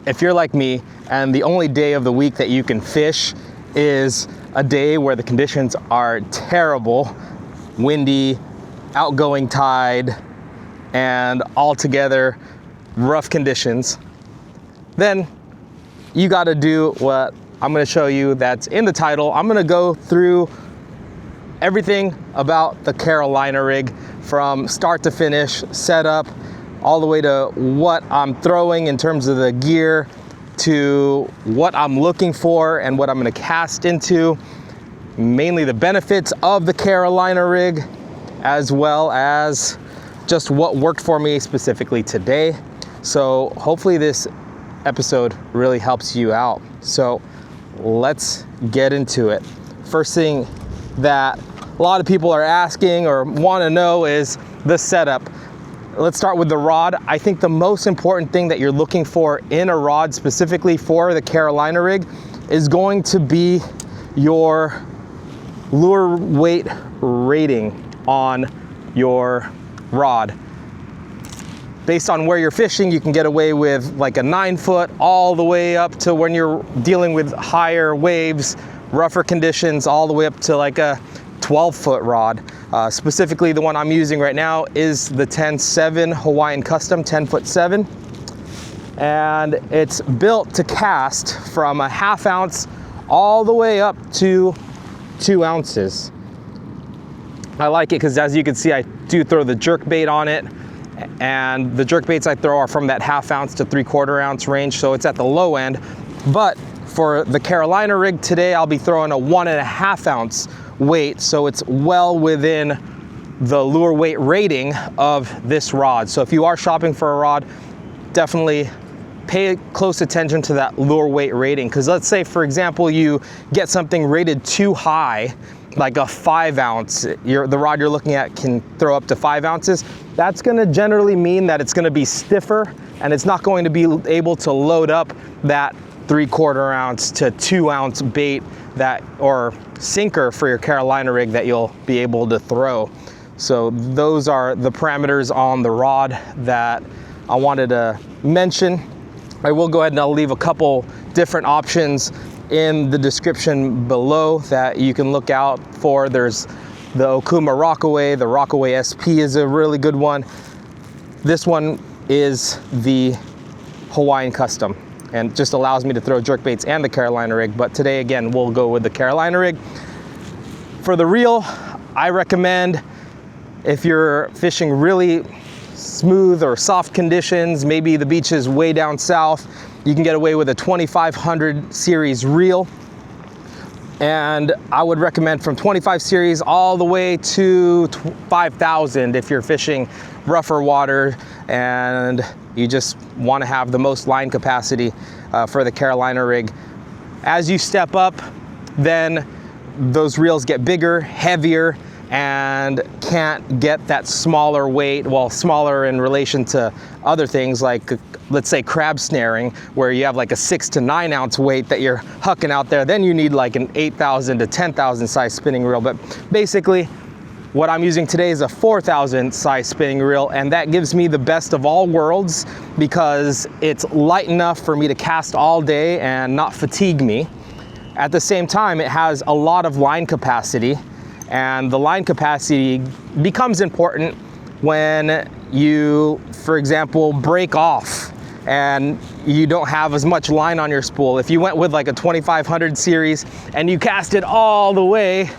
if you're like me and the only day of the week that you can fish is a day where the conditions are terrible, windy, outgoing tide, and altogether rough conditions, then you got to do what I'm going to show you that's in the title. I'm going to go through everything about the Carolina rig from start to finish, setup, all the way to what I'm throwing in terms of the gear, to what I'm looking for and what I'm going to cast into, mainly the benefits of the Carolina rig, as well as just what worked for me specifically today. So hopefully this episode really helps you out. So let's get into it. First thing that a lot of people are asking or want to know is the setup. Let's start with the rod. I think the most important thing that you're looking for in a rod, specifically for the Carolina rig, is going to be your lure weight rating on your rod. Based on where you're fishing, you can get away with like a 9-foot all the way up to when you're dealing with higher waves, rougher conditions, all the way up to like a 12-foot rod. Specifically, the one I'm using right now is the 10-7 Hawaiian Custom 10-foot 7. And it's built to cast from a 1/2 ounce all the way up to 2 ounces. I like it because, as you can see, I do throw the jerk bait on it. And the jerk baits I throw are from that 1/2 ounce to 3/4 ounce range, so it's at the low end. But for the Carolina rig today, I'll be throwing a 1.5 ounce weight, so it's well within the lure weight rating of this rod. So if you are shopping for a rod, definitely pay close attention to that lure weight rating, because let's say, for example, you get something rated too high, like a 5 ounce, the rod you're looking at can throw up to 5 ounces. That's gonna generally mean that it's gonna be stiffer and it's not going to be able to load up that 3/4 ounce to 2 ounce bait or sinker for your Carolina rig that you'll be able to throw. So those are the parameters on the rod that I wanted to mention. I will go ahead and I'll leave a couple different options in the description below that you can look out for. There's the Okuma Rockaway, the Rockaway SP is a really good one. This one is the Hawaiian Custom and just allows me to throw jerk baits and the Carolina rig, but today again we'll go with the Carolina rig. For the reel, I recommend, if you're fishing really smooth or soft conditions, maybe the beach is way down south, you can get away with a 2500 series reel. And I would recommend from 25 series all the way to 5000 if you're fishing rougher water and you just want to have the most line capacity for the Carolina rig. As you step up, then those reels get bigger, heavier, and can't get that smaller weight, well, smaller in relation to other things like, let's say, crab snaring, where you have like a 6 to 9 ounce weight that you're hucking out there. Then you need like an 8,000 to 10,000 size spinning reel. But basically, what I'm using today is a 4,000 size spinning reel, and that gives me the best of all worlds because it's light enough for me to cast all day and not fatigue me. At the same time, it has a lot of line capacity, and the line capacity becomes important when you, for example, break off and you don't have as much line on your spool. If you went with like a 2500 series and you cast it all the way,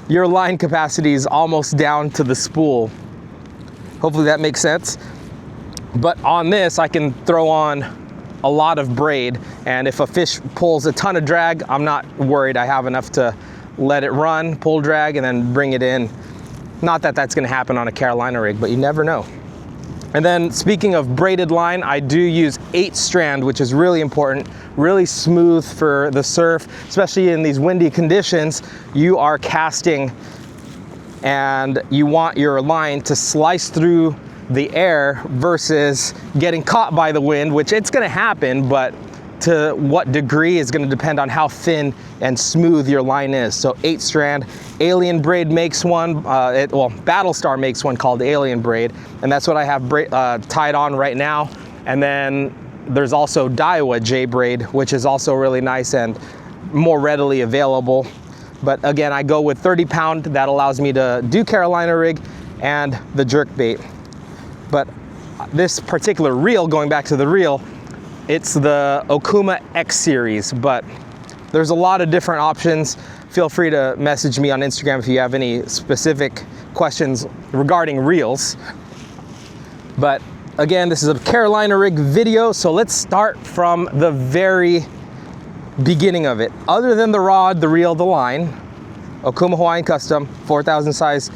your line capacity is almost down to the spool. Hopefully that makes sense. But on this, I can throw on a lot of braid, and if a fish pulls a ton of drag, I'm not worried. I have enough to let it run, pull drag, and then bring it in. Not that that's gonna happen on a Carolina rig, but you never know. And then speaking of braided line, I do use 8 strand, which is really important, really smooth for the surf, especially in these windy conditions. You are casting and you want your line to slice through the air versus getting caught by the wind, which it's gonna happen, but to what degree is gonna depend on how thin and smooth your line is. So 8 strand, Alien Braid makes one, Battlestar makes one called Alien Braid, and that's what I have tied on right now. And then there's also Daiwa J braid, which is also really nice and more readily available. But again, I go with 30 pound. That allows me to do Carolina rig and the jerk bait. But this particular reel, going back to the reel, it's the Okuma X series, but there's a lot of different options. Feel free to message me on Instagram if you have any specific questions regarding reels. But again, this is a Carolina rig video, so let's start from the very beginning of it. Other than the rod, the reel, the line, Okuma Hawaiian Custom 4000 size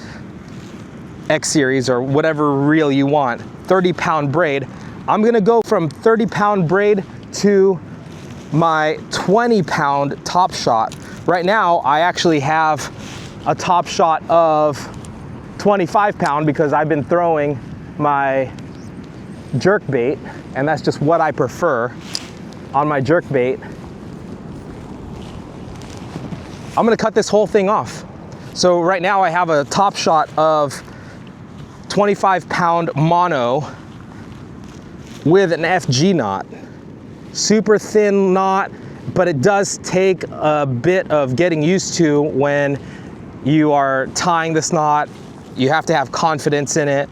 X series or whatever reel you want, 30 pound braid. I'm gonna go from 30 pound braid to my 20 pound top shot. Right now, I actually have a top shot of 25 pound because I've been throwing my jerk bait, and that's just what I prefer on my jerk bait. I'm gonna cut this whole thing off. So right now I have a top shot of 25 pound mono with an FG knot. Super thin knot, but it does take a bit of getting used to when you are tying this knot. You have to have confidence in it.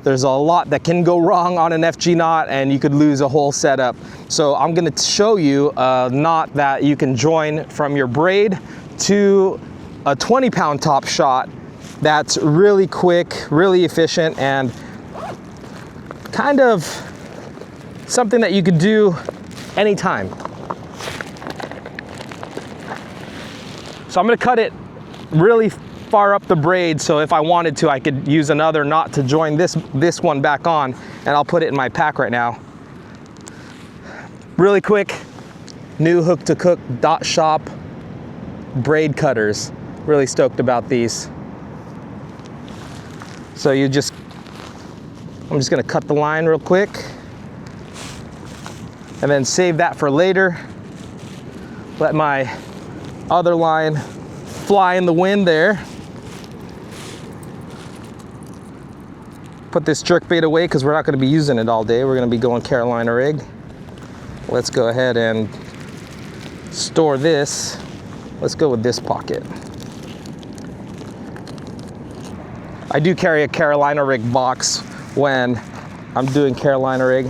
There's a lot that can go wrong on an FG knot and you could lose a whole setup. So I'm gonna show you a knot that you can join from your braid to a 20 pound top shot that's really quick, really efficient, and kind of something that you could do anytime. So I'm gonna cut it really far up the braid, so if I wanted to, I could use another knot to join this one back on, and I'll put it in my pack right now. Really quick, new Hook to Cook Dot Shop braid cutters. Really stoked about these. So I'm just gonna cut the line real quick and then save that for later. Let my other line fly in the wind there. Put this jerk bait away because we're not gonna be using it all day. We're gonna be going Carolina rig. Let's go ahead and store this. Let's go with this pocket. I do carry a Carolina rig box when I'm doing Carolina rig.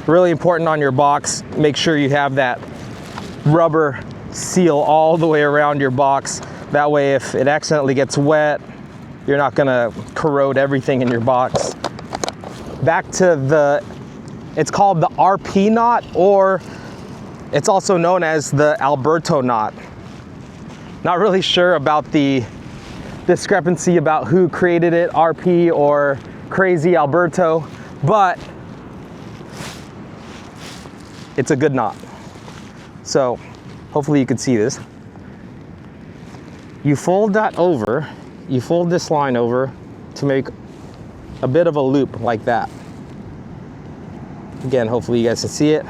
Really important on your box, make sure you have that rubber seal all the way around your box. That way if it accidentally gets wet, you're not gonna corrode everything in your box. Back to it's called the RP knot, or it's also known as the Alberto knot. Not really sure about the discrepancy about who created it, RP or Crazy Alberto, but it's a good knot. So hopefully you can see this. You fold that over, you fold this line over to make a bit of a loop like that. Again, hopefully you guys can see it.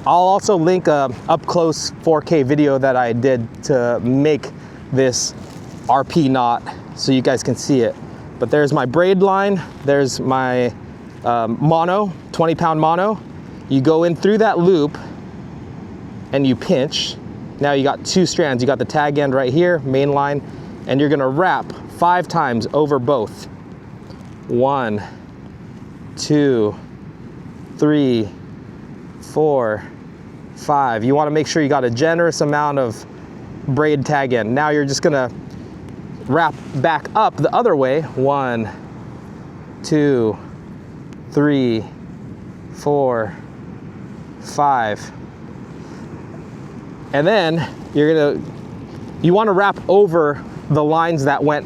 I'll also link a up close 4K video that I did to make this RP knot so you guys can see it. But there's my braid line, there's my mono, 20 pound mono. You go in through that loop and you pinch. Now you got two strands. You got the tag end right here, main line, and you're gonna wrap 5 times over both. 1, 2, 3, 4, 5. You wanna make sure you got a generous amount of braid tag end. Now you're just gonna wrap back up the other way. 1, 2, 3, 4, 5. And then you wanna wrap over the lines that went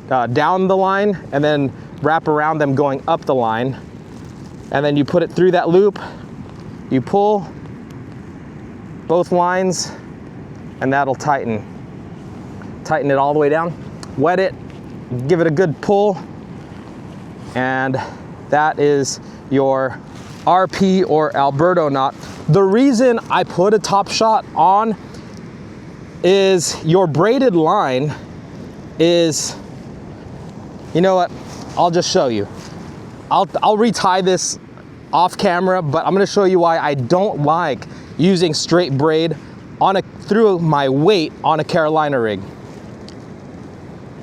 down the line and then wrap around them going up the line. And then you put it through that loop, you pull both lines, and that'll tighten it all the way down. Wet it, give it a good pull, and that is your RP or Alberto knot. The reason I put a top shot on is your braided line is, you know what, I'll just show you. I'll retie this off camera, but I'm gonna show you why I don't like using straight braid through my weight on a Carolina rig.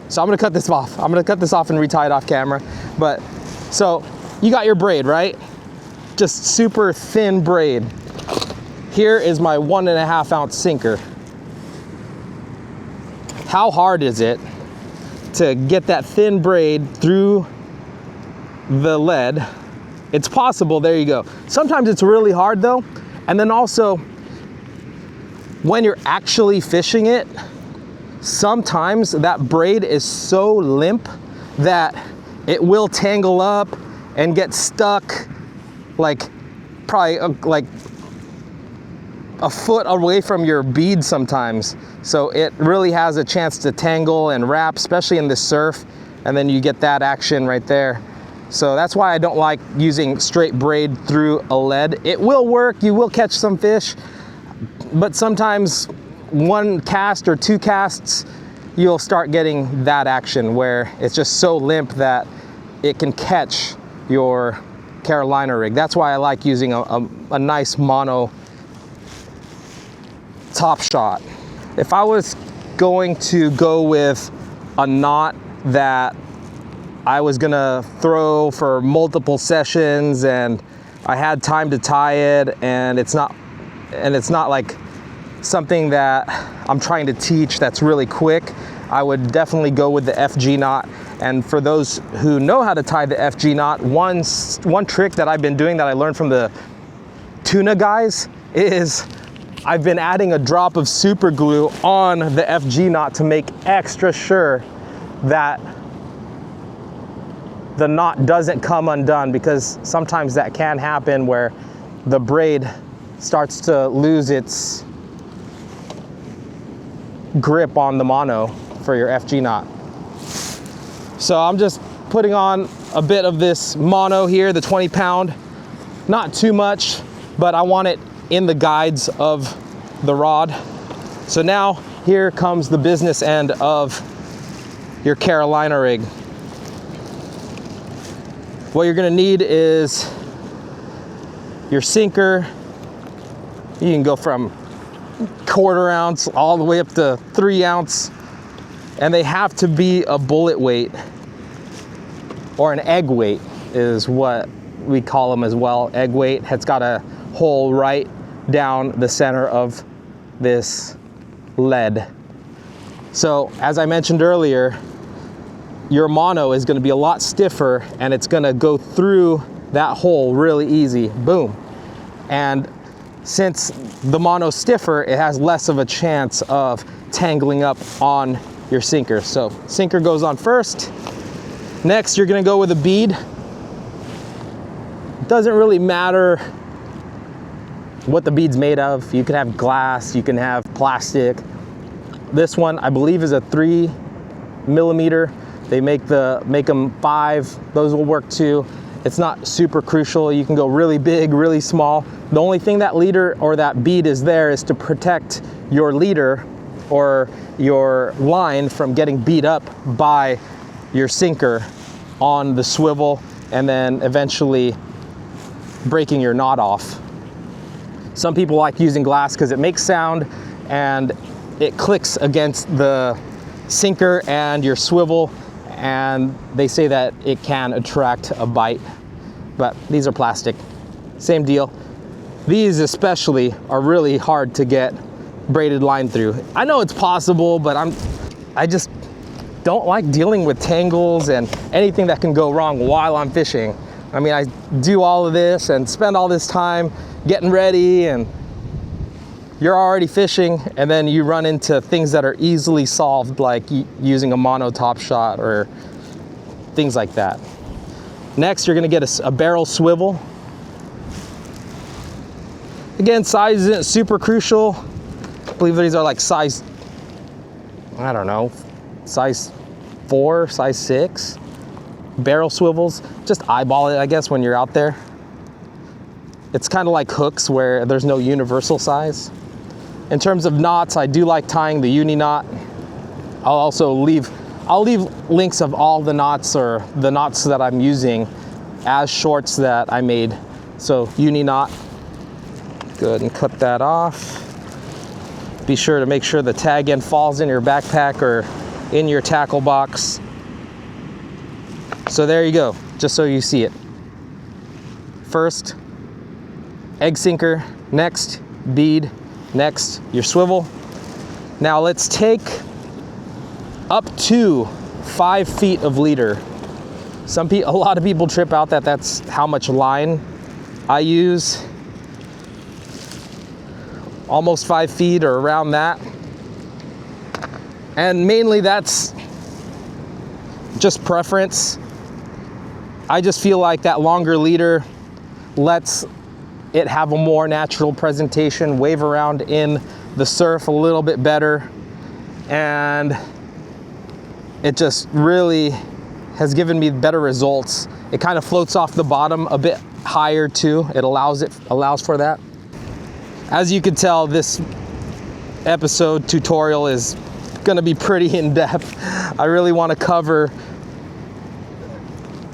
So I'm gonna cut this off. I'm gonna cut this off and retie it off camera. But so you got your braid, right? Just super thin braid. Here is my 1.5 ounce sinker. How hard is it to get that thin braid through the lead? It's possible, there you go. Sometimes it's really hard though. And then also, when you're actually fishing it, sometimes that braid is so limp that it will tangle up and get stuck like probably like a foot away from your bead sometimes. So it really has a chance to tangle and wrap, especially in the surf, and then you get that action right there. So that's why I don't like using straight braid through a lead. It will work, you will catch some fish, but sometimes one cast or two casts, you'll start getting that action where it's just so limp that it can catch your Carolina rig. That's why I like using a nice mono top shot. If I was going to go with a knot that I was gonna throw for multiple sessions and I had time to tie it, and it's not like something that I'm trying to teach that's really quick, I would definitely go with the FG knot. And for those who know how to tie the FG knot, one trick that I've been doing that I learned from the tuna guys is I've been adding a drop of super glue on the FG knot to make extra sure that the knot doesn't come undone, because sometimes that can happen where the braid starts to lose its grip on the mono for your FG knot. So I'm just putting on a bit of this mono here, the 20 pound, not too much, but I want it in the guides of the rod. So now here comes the business end of your Carolina rig. What you're gonna need is your sinker. You can go from 1/4 ounce all the way up to 3 ounce, and they have to be a bullet weight or an egg weight is what we call them as well. Egg weight. It's got a hole right down the center of this lead. So as I mentioned earlier, your mono is going to be a lot stiffer, and it's going to go through that hole really easy. Boom. And since the mono's stiffer, it has less of a chance of tangling up on your sinker. So sinker goes on first. Next, you're going to go with a bead. It doesn't really matter what the bead's made of. You can have glass, you can have plastic. This one, I believe, is a 3mm. They make them 5. Those will work too. It's not super crucial. You can go really big, really small. The only thing that leader or that bead is there is to protect your leader or your line from getting beat up by your sinker on the swivel and then eventually breaking your knot off. Some people like using glass because it makes sound and it clicks against the sinker and your swivel, and they say that it can attract a bite, but these are plastic. Same deal. These especially are really hard to get braided line through. I know it's possible, but I just don't like dealing with tangles and anything that can go wrong while I'm fishing. I mean, I do all of this and spend all this time getting ready, and you're already fishing, and then you run into things that are easily solved, like using a mono top shot or things like that. Next, you're gonna get a barrel swivel. Again, size isn't super crucial. I believe these are like size, I don't know, size 4, size 6. Barrel swivels, just eyeball it, I guess, when you're out there. It's kind of like hooks where there's no universal size. In terms of knots, I do like tying the uni knot. I'll leave links of all the knots or the knots that I'm using as shorts that I made So uni knot. Go ahead and cut that off. Be sure to make sure the tag end falls in your backpack or in your tackle box. So there you go, just so you see it. First, egg sinker, next, bead, next, your swivel. Now let's take up to 5 feet of leader. A lot of people trip out that that's how much line I use. Almost 5 feet or around that. And mainly that's just preference. I just feel like that longer leader lets it have a more natural presentation, wave around in the surf a little bit better, and it just really has given me better results. It kind of floats off the bottom a bit higher too. It allows for that. As you can tell, this episode tutorial is gonna be pretty in-depth. I really want to cover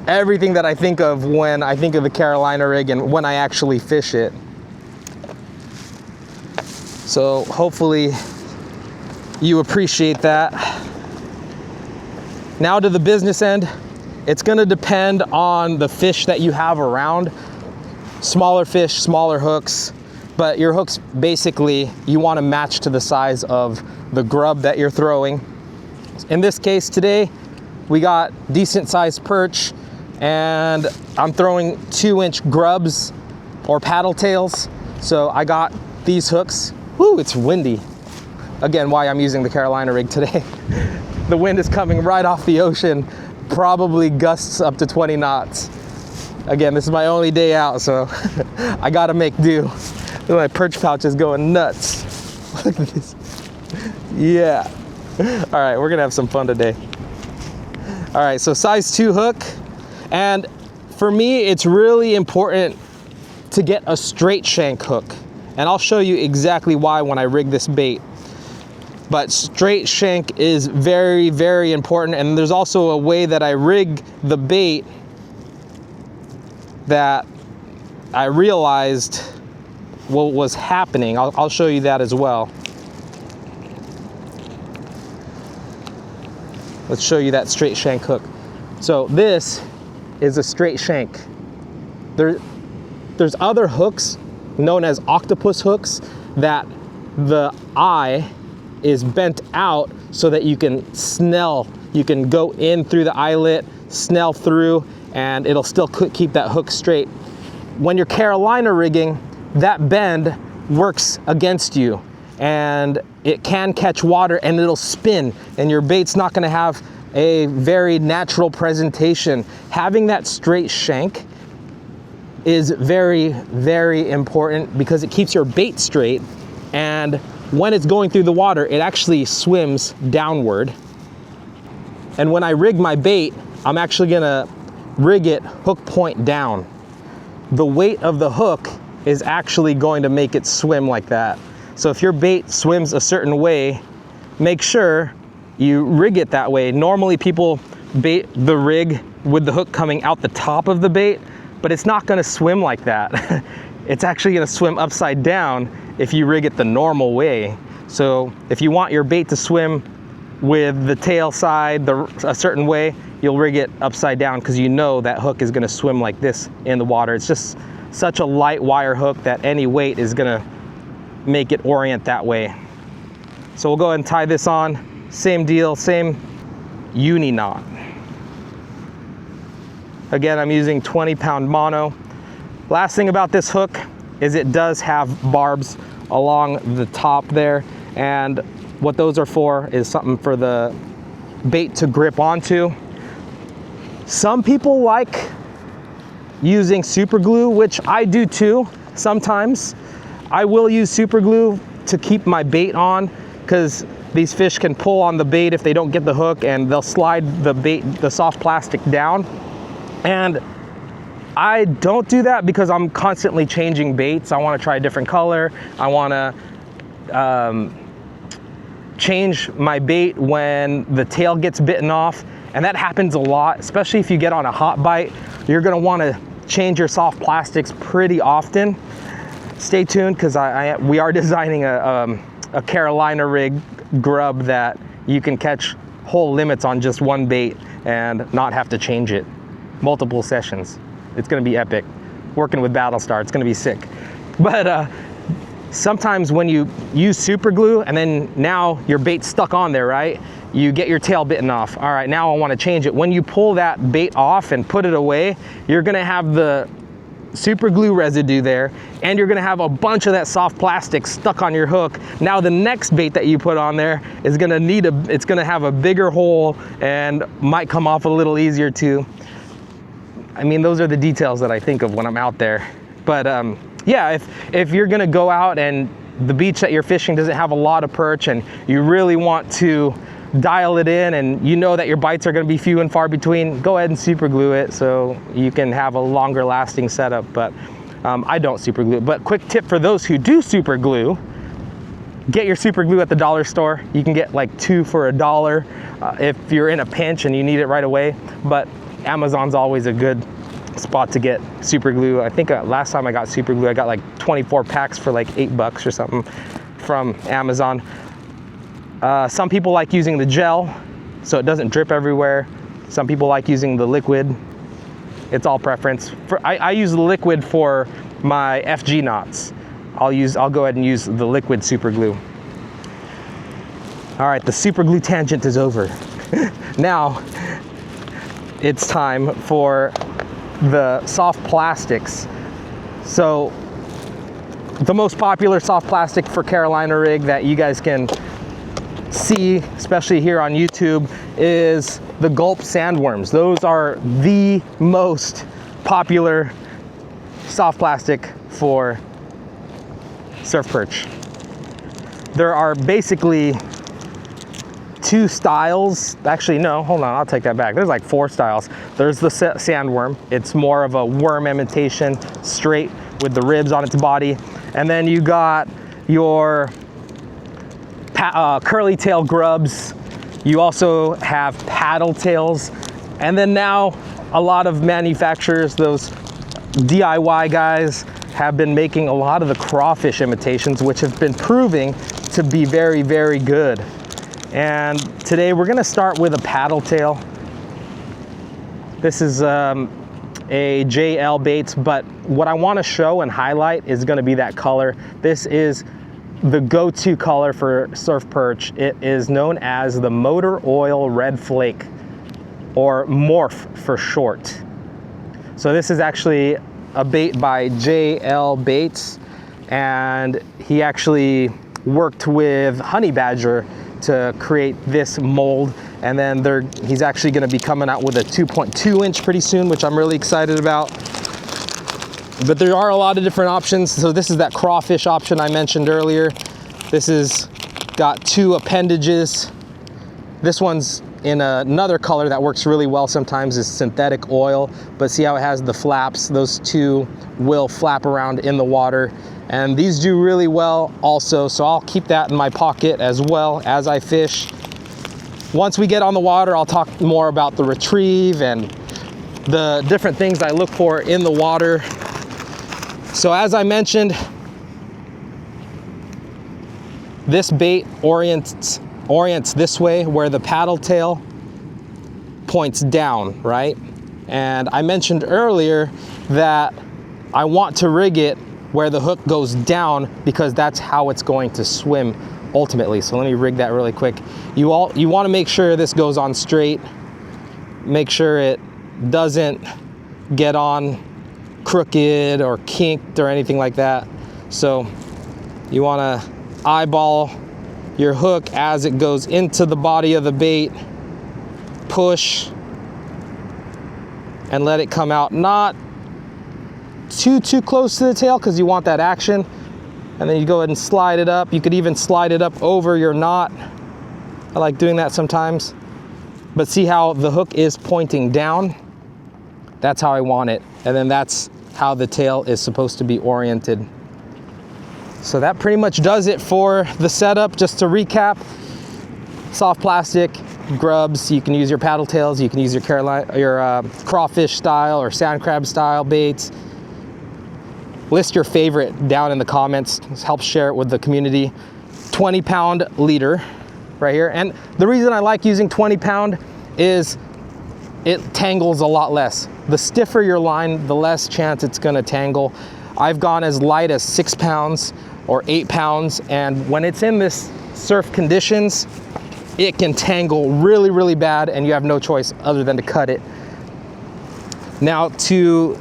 everything that I think of when I think of the Carolina rig and when I actually fish it. So hopefully you appreciate that. Now to the business end, it's gonna depend on the fish that you have around. Smaller fish, smaller hooks, but your hooks basically you want to match to the size of the grub that you're throwing. In this case today, we got decent sized perch, and I'm throwing 2-inch grubs or paddle tails. So I got these hooks. Woo, it's windy. Again, why I'm using the Carolina rig today. The wind is coming right off the ocean, probably gusts up to 20 knots. Again, this is my only day out, so I gotta make do. My perch pouch is going nuts. Look at this. Yeah. All right, we're gonna have some fun today. All right, so size 2 hook. And for me, it's really important to get a straight shank hook. And I'll show you exactly why when I rig this bait. But straight shank is very, very important. And there's also a way that I rig the bait that I realized what was happening. I'll show you that as well. Let's show you that straight shank hook. So this is a straight shank. There's other hooks known as octopus hooks that the eye is bent out so that you can snell. You can go in through the eyelet, snell through, and it'll still keep that hook straight. When you're Carolina rigging, that bend works against you, and it can catch water and it'll spin, and your bait's not gonna have a very natural presentation. Having that straight shank is very, very important because it keeps your bait straight, and when it's going through the water, it actually swims downward. And when I rig my bait, I'm actually gonna rig it hook point down. The weight of the hook is actually going to make it swim like that. So if your bait swims a certain way, make sure you rig it that way. Normally people bait the rig with the hook coming out the top of the bait, but it's not gonna swim like that. It's actually gonna swim upside down if you rig it the normal way. So if you want your bait to swim with the tail side a certain way, you'll rig it upside down because you know that hook is gonna swim like this in the water. It's just such a light wire hook that any weight is gonna make it orient that way. So we'll go ahead and tie this on. Same deal, same uni knot. Again, I'm using 20-pound mono. Last thing about this hook is it does have barbs along the top there, and what those are for is something for the bait to grip onto. Some people like using super glue, which I do too sometimes. I will use super glue to keep my bait on because these fish can pull on the bait if they don't get the hook, and they'll slide the bait, the soft plastic down. And I don't do that because I'm constantly changing baits. I want to try a different color. I want to change my bait when the tail gets bitten off, and that happens a lot, especially if you get on a hot bite. You're going to want to change your soft plastics pretty often. Stay tuned, because we are designing a Carolina rig grub that you can catch whole limits on just one bait and not have to change it multiple sessions. It's gonna be epic. Working with Battlestar, it's gonna be sick. But sometimes when you use super glue and then now your bait's stuck on there, right? You get your tail bitten off. All right, now I wanna change it. When you pull that bait off and put it away, you're gonna have the super glue residue there, and you're gonna have a bunch of that soft plastic stuck on your hook. Now the next bait that you put on there is gonna it's gonna have a bigger hole and might come off a little easier too. I mean, those are the details that I think of when I'm out there. But yeah, if you're gonna go out and the beach that you're fishing doesn't have a lot of perch and you really want to dial it in and you know that your bites are gonna be few and far between, go ahead and super glue it so you can have a longer lasting setup. But I don't super glue it. But quick tip for those who do super glue, get your super glue at the dollar store. You can get like 2 for $1 if you're in a pinch and you need it right away. But Amazon's always a good spot to get super glue. I think last time I got super glue, I got like 24 packs for like $8 or something from Amazon. Some people like using the gel so it doesn't drip everywhere. Some people like using the liquid. It's all preference. I use the liquid for my FG knots. I'll go ahead and use the liquid super glue. All right, the super glue tangent is over. Now it's time for the soft plastics. So the most popular soft plastic for Carolina rig that you guys can see, especially here on YouTube, is the Gulp sandworms. Those are the most popular soft plastic for surf perch. There are basically 2 styles. Actually, no, hold on, I'll take that back. There's like 4 styles. There's the sandworm. It's more of a worm imitation, straight with the ribs on its body. And then you got your curly tail grubs. You also have paddle tails. And then now a lot of manufacturers, those DIY guys, have been making a lot of the crawfish imitations, which have been proving to be very, very good. And today we're gonna start with a paddle tail. This is a JL Baits, but what I wanna show and highlight is gonna be that color. This is the go-to color for surf perch. It is known as the motor oil red flake, or morph for short. So this is actually a bait by JL Baits, and he actually worked with Honey Badger to create this mold. And then he's actually gonna be coming out with a 2.2 inch pretty soon, which I'm really excited about. But there are a lot of different options. So this is that crawfish option I mentioned earlier. This is got 2 appendages. This one's in another color that works really well sometimes, is synthetic oil, but see how it has the flaps? Those 2 will flap around in the water. And these do really well also, so I'll keep that in my pocket as well as I fish. Once we get on the water, I'll talk more about the retrieve and the different things I look for in the water. So as I mentioned, this bait orients this way, where the paddle tail points down, right? And I mentioned earlier that I want to rig it where the hook goes down, because that's how it's going to swim ultimately. So let me rig that really quick. You want to make sure this goes on straight. Make sure it doesn't get on crooked or kinked or anything like that. So you want to eyeball your hook as it goes into the body of the bait, push, and let it come out. Not too close to the tail, because you want that action. And then you go ahead and slide it up. You could even slide it up over your knot. I like doing that sometimes. But see how the hook is pointing down? That's how I want it. And then that's how the tail is supposed to be oriented. So that pretty much does it for the setup. Just to recap, soft plastic, grubs. You can use your paddle tails. You can use your crawfish style or sand crab style baits. List your favorite down in the comments. This helps share it with the community. 20-pound leader right here. And the reason I like using 20-pound is it tangles a lot less. The stiffer your line, the less chance it's gonna tangle. I've gone as light as 6 pounds or 8 pounds, and when it's in this surf conditions, it can tangle really, really bad, and you have no choice other than to cut it. Now to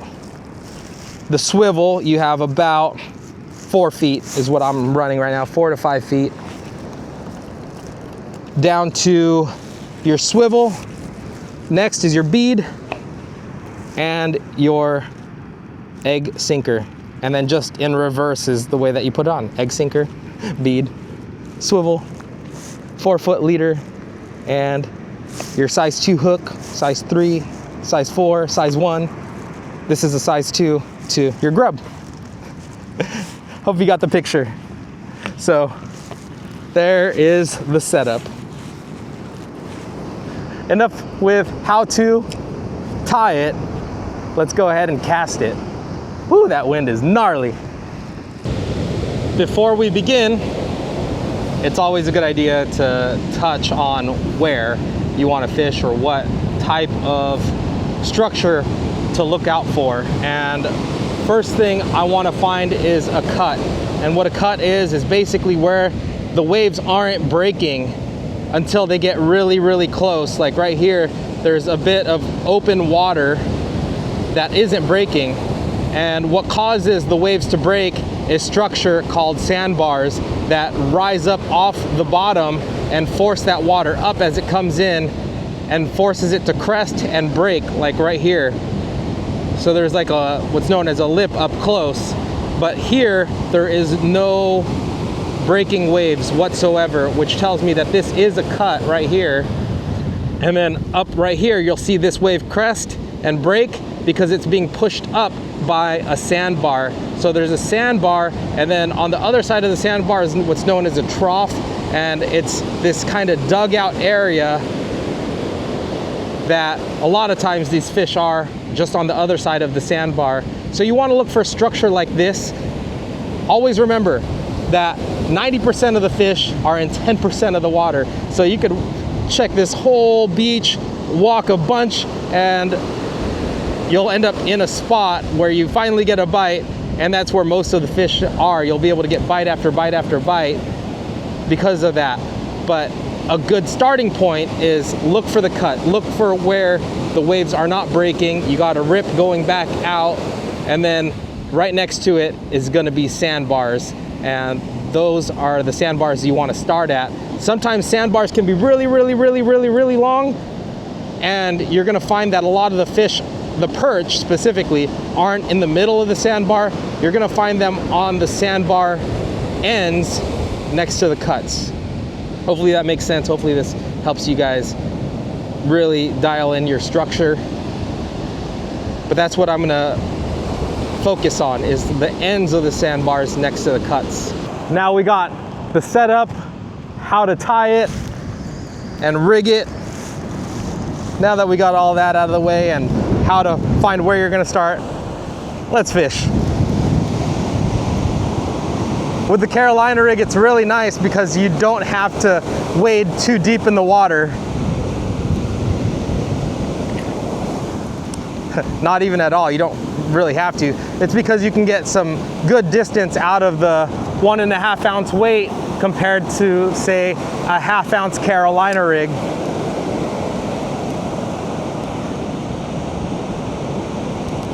the swivel, you have about 4 feet is what I'm running right now, 4 to 5 feet. Down to your swivel. Next is your bead and your egg sinker. And then just in reverse is the way that you put it on. Egg sinker, bead, swivel, 4-foot leader, and your size 2 hook, size 3, size 4, size 1. This is a size 2 to your grub. Hope you got the picture. So there is the setup. Enough with how to tie it. Let's go ahead and cast it. Whew, that wind is gnarly. Before we begin, it's always a good idea to touch on where you want to fish or what type of structure to look out for. And first thing I want to find is a cut. And what a cut is basically where the waves aren't breaking until they get really, really close. Like right here, there's a bit of open water that isn't breaking. And what causes the waves to break is structure called sandbars that rise up off the bottom and force that water up as it comes in and forces it to crest and break, like right here. So there's like a what's known as a lip up close, but here there is no breaking waves whatsoever, which tells me that this is a cut right here. And then up right here, you'll see this wave crest and break because it's being pushed up by a sandbar. So there's a sandbar, and then on the other side of the sandbar is what's known as a trough, and it's this kind of dugout area that a lot of times these fish are just on the other side of the sandbar. So you want to look for a structure like this. Always remember that 90% of the fish are in 10% of the water. So you could check this whole beach, walk a bunch, and you'll end up in a spot where you finally get a bite, and that's where most of the fish are. You'll be able to get bite after bite after bite because of that. But a good starting point is look for the cut. Look for where the waves are not breaking. You got a rip going back out, and then right next to it is gonna be sandbars. And those are the sandbars you want to start at. Sometimes sandbars can be really, really, really, really, really long, and you're going to find that a lot of the fish, the perch specifically, aren't in the middle of the sandbar. You're going to find them on the sandbar ends next to the cuts. Hopefully that makes sense. Hopefully this helps you guys really dial in your structure. But that's what I'm going to focus on, is the ends of the sandbars next to the cuts. Now we got the setup, how to tie it and rig it. Now that we got all that out of the way and how to find where you're gonna start, let's fish. With the Carolina rig, it's really nice because you don't have to wade too deep in the water. Not even at all, you don't really have to. It's because you can get some good distance out of the 1.5 ounce weight compared to, say, a 1/2 ounce Carolina rig.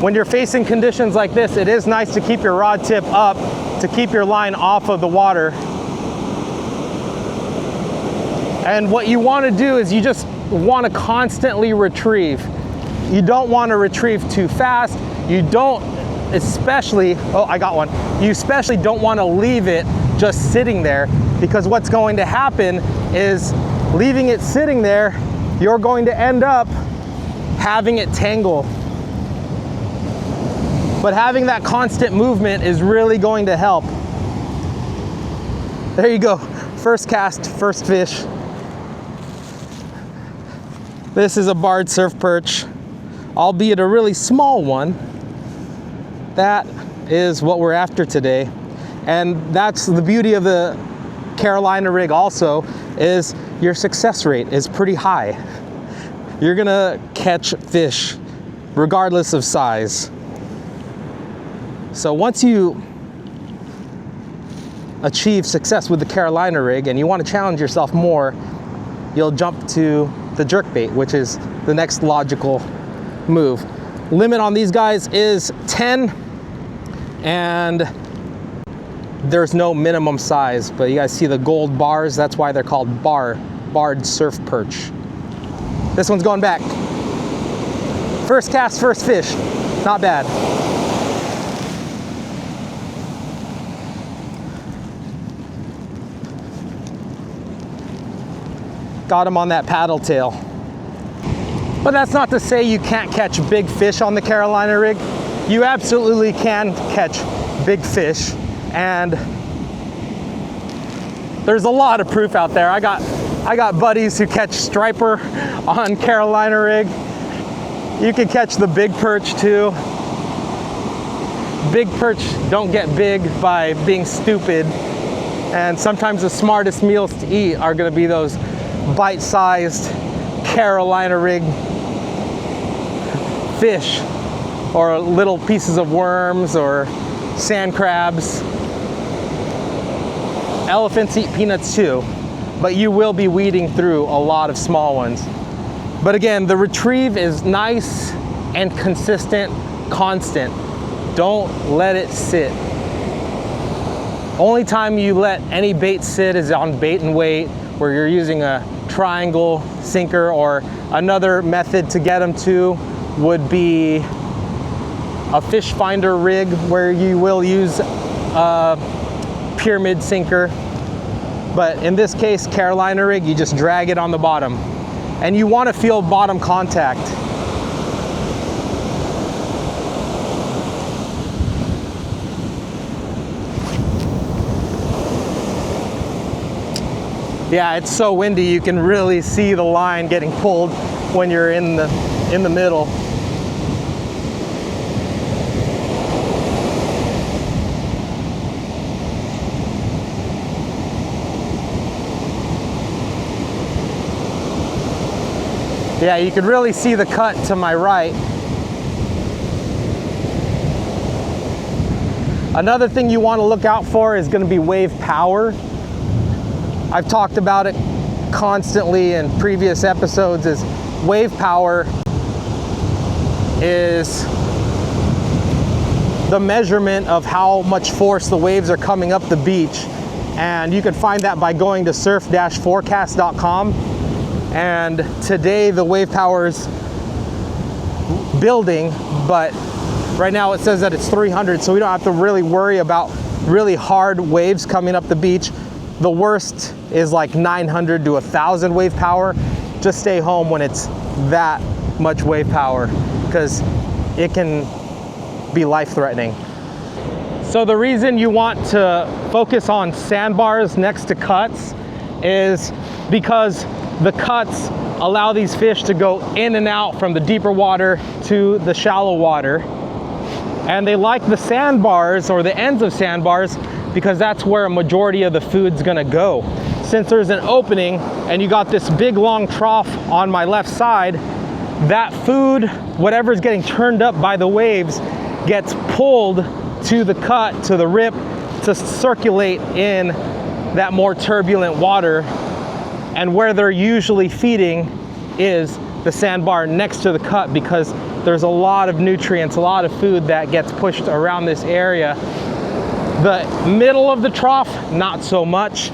When you're facing conditions like this, it is nice to keep your rod tip up to keep your line off of the water. And what you want to do is you just want to constantly retrieve. You don't want to retrieve too fast. You don't especially, oh, I got one. You especially don't want to leave it just sitting there, because what's going to happen is leaving it sitting there, you're going to end up having it tangle. But having that constant movement is really going to help. There you go. First cast, first fish. This is a barred surf perch, albeit a really small one. That is what we're after today. And that's the beauty of the Carolina rig also, is your success rate is pretty high. You're gonna catch fish regardless of size. So once you achieve success with the Carolina rig and you want to challenge yourself more, you'll jump to the jerkbait, which is the next logical move. Limit on these guys is 10, and there's no minimum size, but you guys see the gold bars, that's why they're called barred surf perch. This one's going back. First cast, first fish, not bad. Got him on that paddle tail. But that's not to say you can't catch big fish on the Carolina rig. You absolutely can catch big fish, and there's a lot of proof out there. I got buddies who catch striper on Carolina rig. You can catch the big perch too. Big perch don't get big by being stupid, and sometimes the smartest meals to eat are going to be those bite-sized Carolina rig fish, or little pieces of worms or sand crabs. Elephants eat peanuts too, but you will be weeding through a lot of small ones. But again, the retrieve is nice and consistent, constant. Don't let it sit. Only time you let any bait sit is on bait and weight, where you're using a triangle sinker, or another method to get them to would be a fish finder rig, where you will use a pyramid sinker. But in this case, Carolina rig, you just drag it on the bottom, and you want to feel bottom contact. Yeah, it's so windy, you can really see the line getting pulled when you're in the middle. Yeah, you can really see the cut to my right. Another thing you want to look out for is going to be wave power. I've talked about it constantly in previous episodes. Is wave power is the measurement of how much force the waves are coming up the beach, and you can find that by going to surf-forecast.com. and today the wave power is building, but right now it says that it's 300, so we don't have to really worry about really hard waves coming up the beach. The worst is like 900 to 1,000 wave power. Just stay home when it's that much wave power, because it can be life-threatening. So the reason you want to focus on sandbars next to cuts is because the cuts allow these fish to go in and out from the deeper water to the shallow water. And they like the sandbars, or the ends of sandbars, because that's where a majority of the food's gonna go. Since there's an opening and you got this big long trough on my left side, that food, whatever's getting turned up by the waves, gets pulled to the cut, to the rip, to circulate in that more turbulent water. And where they're usually feeding is the sandbar next to the cut, because there's a lot of nutrients, a lot of food that gets pushed around this area. The middle of the trough, not so much,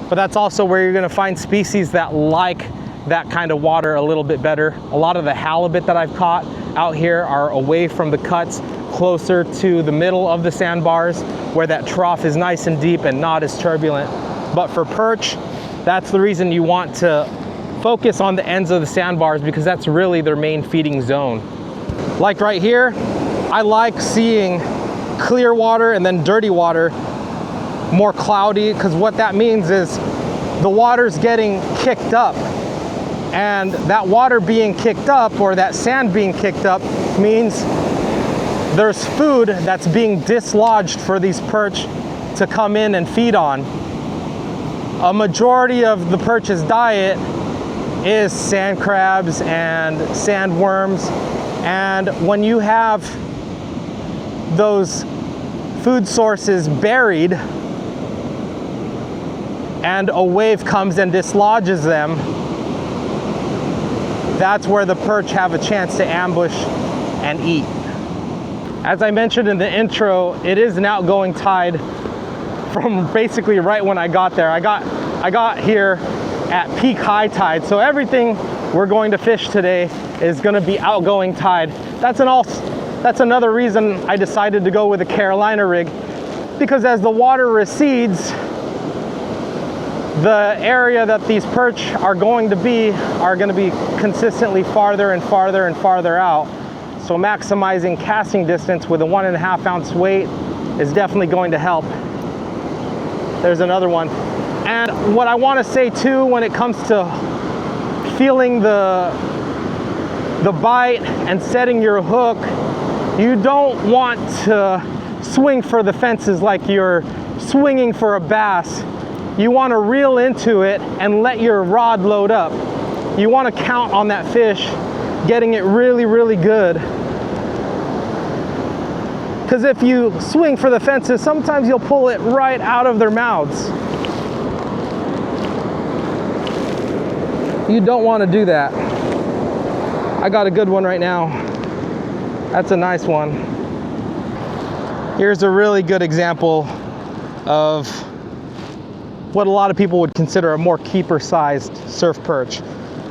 but that's also where you're gonna find species that like that kind of water a little bit better. A lot of the halibut that I've caught out here are away from the cuts, closer to the middle of the sandbars, where that trough is nice and deep and not as turbulent. But for perch, that's the reason you want to focus on the ends of the sandbars, because that's really their main feeding zone. Like right here, I like seeing clear water and then dirty water, more cloudy, because what that means is the water's getting kicked up And that water being kicked up, or that sand being kicked up, means there's food that's being dislodged for these perch to come in and feed on. A majority of the perch's diet is sand crabs and sandworms, and when you have those food sources buried and a wave comes and dislodges them, that's where the perch have a chance to ambush and eat. As I mentioned in the intro, it is an outgoing tide from basically right when I got there. I got here at peak high tide, so everything we're going to fish today is going to be outgoing tide. That's another reason I decided to go with a Carolina rig, because as the water recedes, the area that these perch are going to be consistently farther and farther and farther out. So maximizing casting distance with a 1.5 ounce weight is definitely going to help. There's another one. And what I want to say too, when it comes to feeling the bite and setting your hook, you don't want to swing for the fences like you're swinging for a bass. You want to reel into it and let your rod load up. You want to count on that fish getting it really, really good. Because if you swing for the fences, sometimes you'll pull it right out of their mouths. You don't want to do that. I got a good one right now. That's a nice one. Here's a really good example of what a lot of people would consider a more keeper-sized surf perch.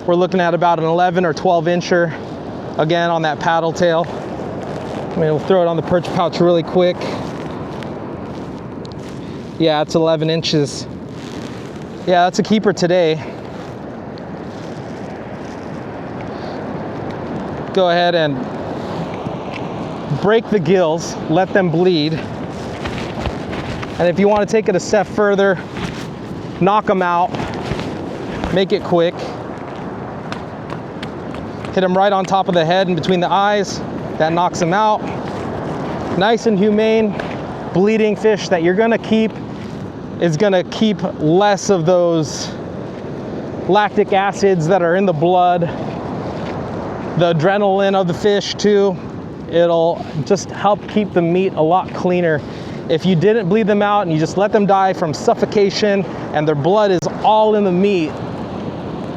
We're looking at about an 11 or 12 incher, again on that paddle tail. We'll throw it on the perch pouch really quick. Yeah, it's 11 inches. Yeah, that's a keeper today. Go ahead and break the gills, let them bleed. And if you want to take it a step further, knock them out, make it quick. Hit them right on top of the head and between the eyes. That knocks them out. Nice and humane, bleeding fish that you're gonna keep is gonna keep less of those lactic acids that are in the blood, the adrenaline of the fish too. It'll just help keep the meat a lot cleaner. If you didn't bleed them out and you just let them die from suffocation and their blood is all in the meat,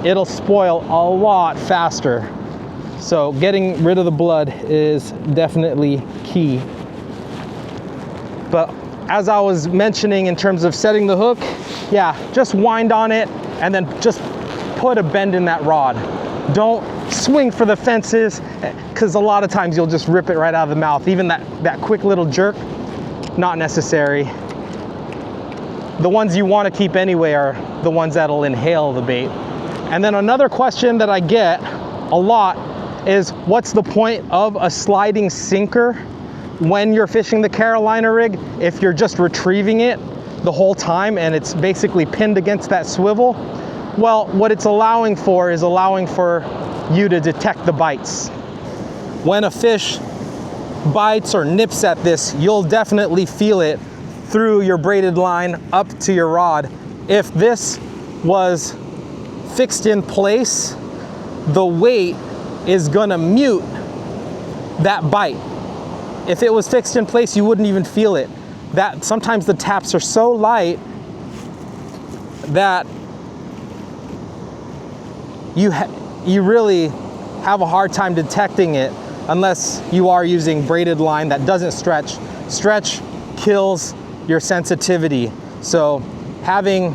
it'll spoil a lot faster. So getting rid of the blood is definitely key. But as I was mentioning in terms of setting the hook, yeah, just wind on it and then just put a bend in that rod. Don't swing for the fences, because a lot of times you'll just rip it right out of the mouth. Even that quick little jerk, not necessary. The ones you want to keep anyway are the ones that'll inhale the bait. And then another question that I get a lot is, what's the point of a sliding sinker when you're fishing the Carolina rig if you're just retrieving it the whole time and it's basically pinned against that swivel? Well, what it's allowing for is allowing for you to detect the bites. When a fish bites or nips at this, you'll definitely feel it through your braided line up to your rod. If this was fixed in place, the weight is gonna mute that bite. If it was fixed in place, you wouldn't even feel it. That sometimes the taps are so light that you really have a hard time detecting it unless you are using braided line that doesn't stretch. Stretch kills your sensitivity. So having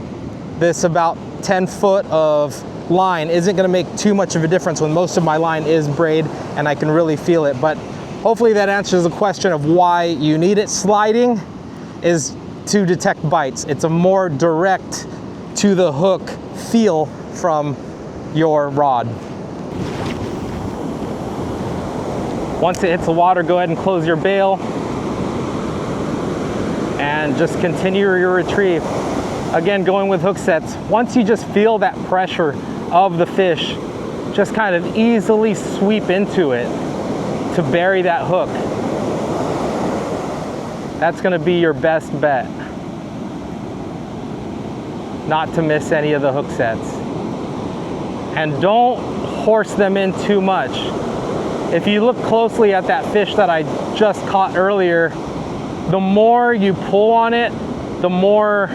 this about 10 foot of line isn't going to make too much of a difference when most of my line is braid and I can really feel it. But hopefully that answers the question of why you need it. Sliding is to detect bites. It's a more direct to the hook feel from your rod. Once it hits the water, go ahead and close your bail and just continue your retrieve. Again, going with hook sets. Once you just feel that pressure of the fish just kind of easily sweep into it to bury that hook. That's going to be your best bet, not to miss any of the hook sets. And don't horse them in too much. If you look closely at that fish that I just caught earlier, the more you pull on it, the more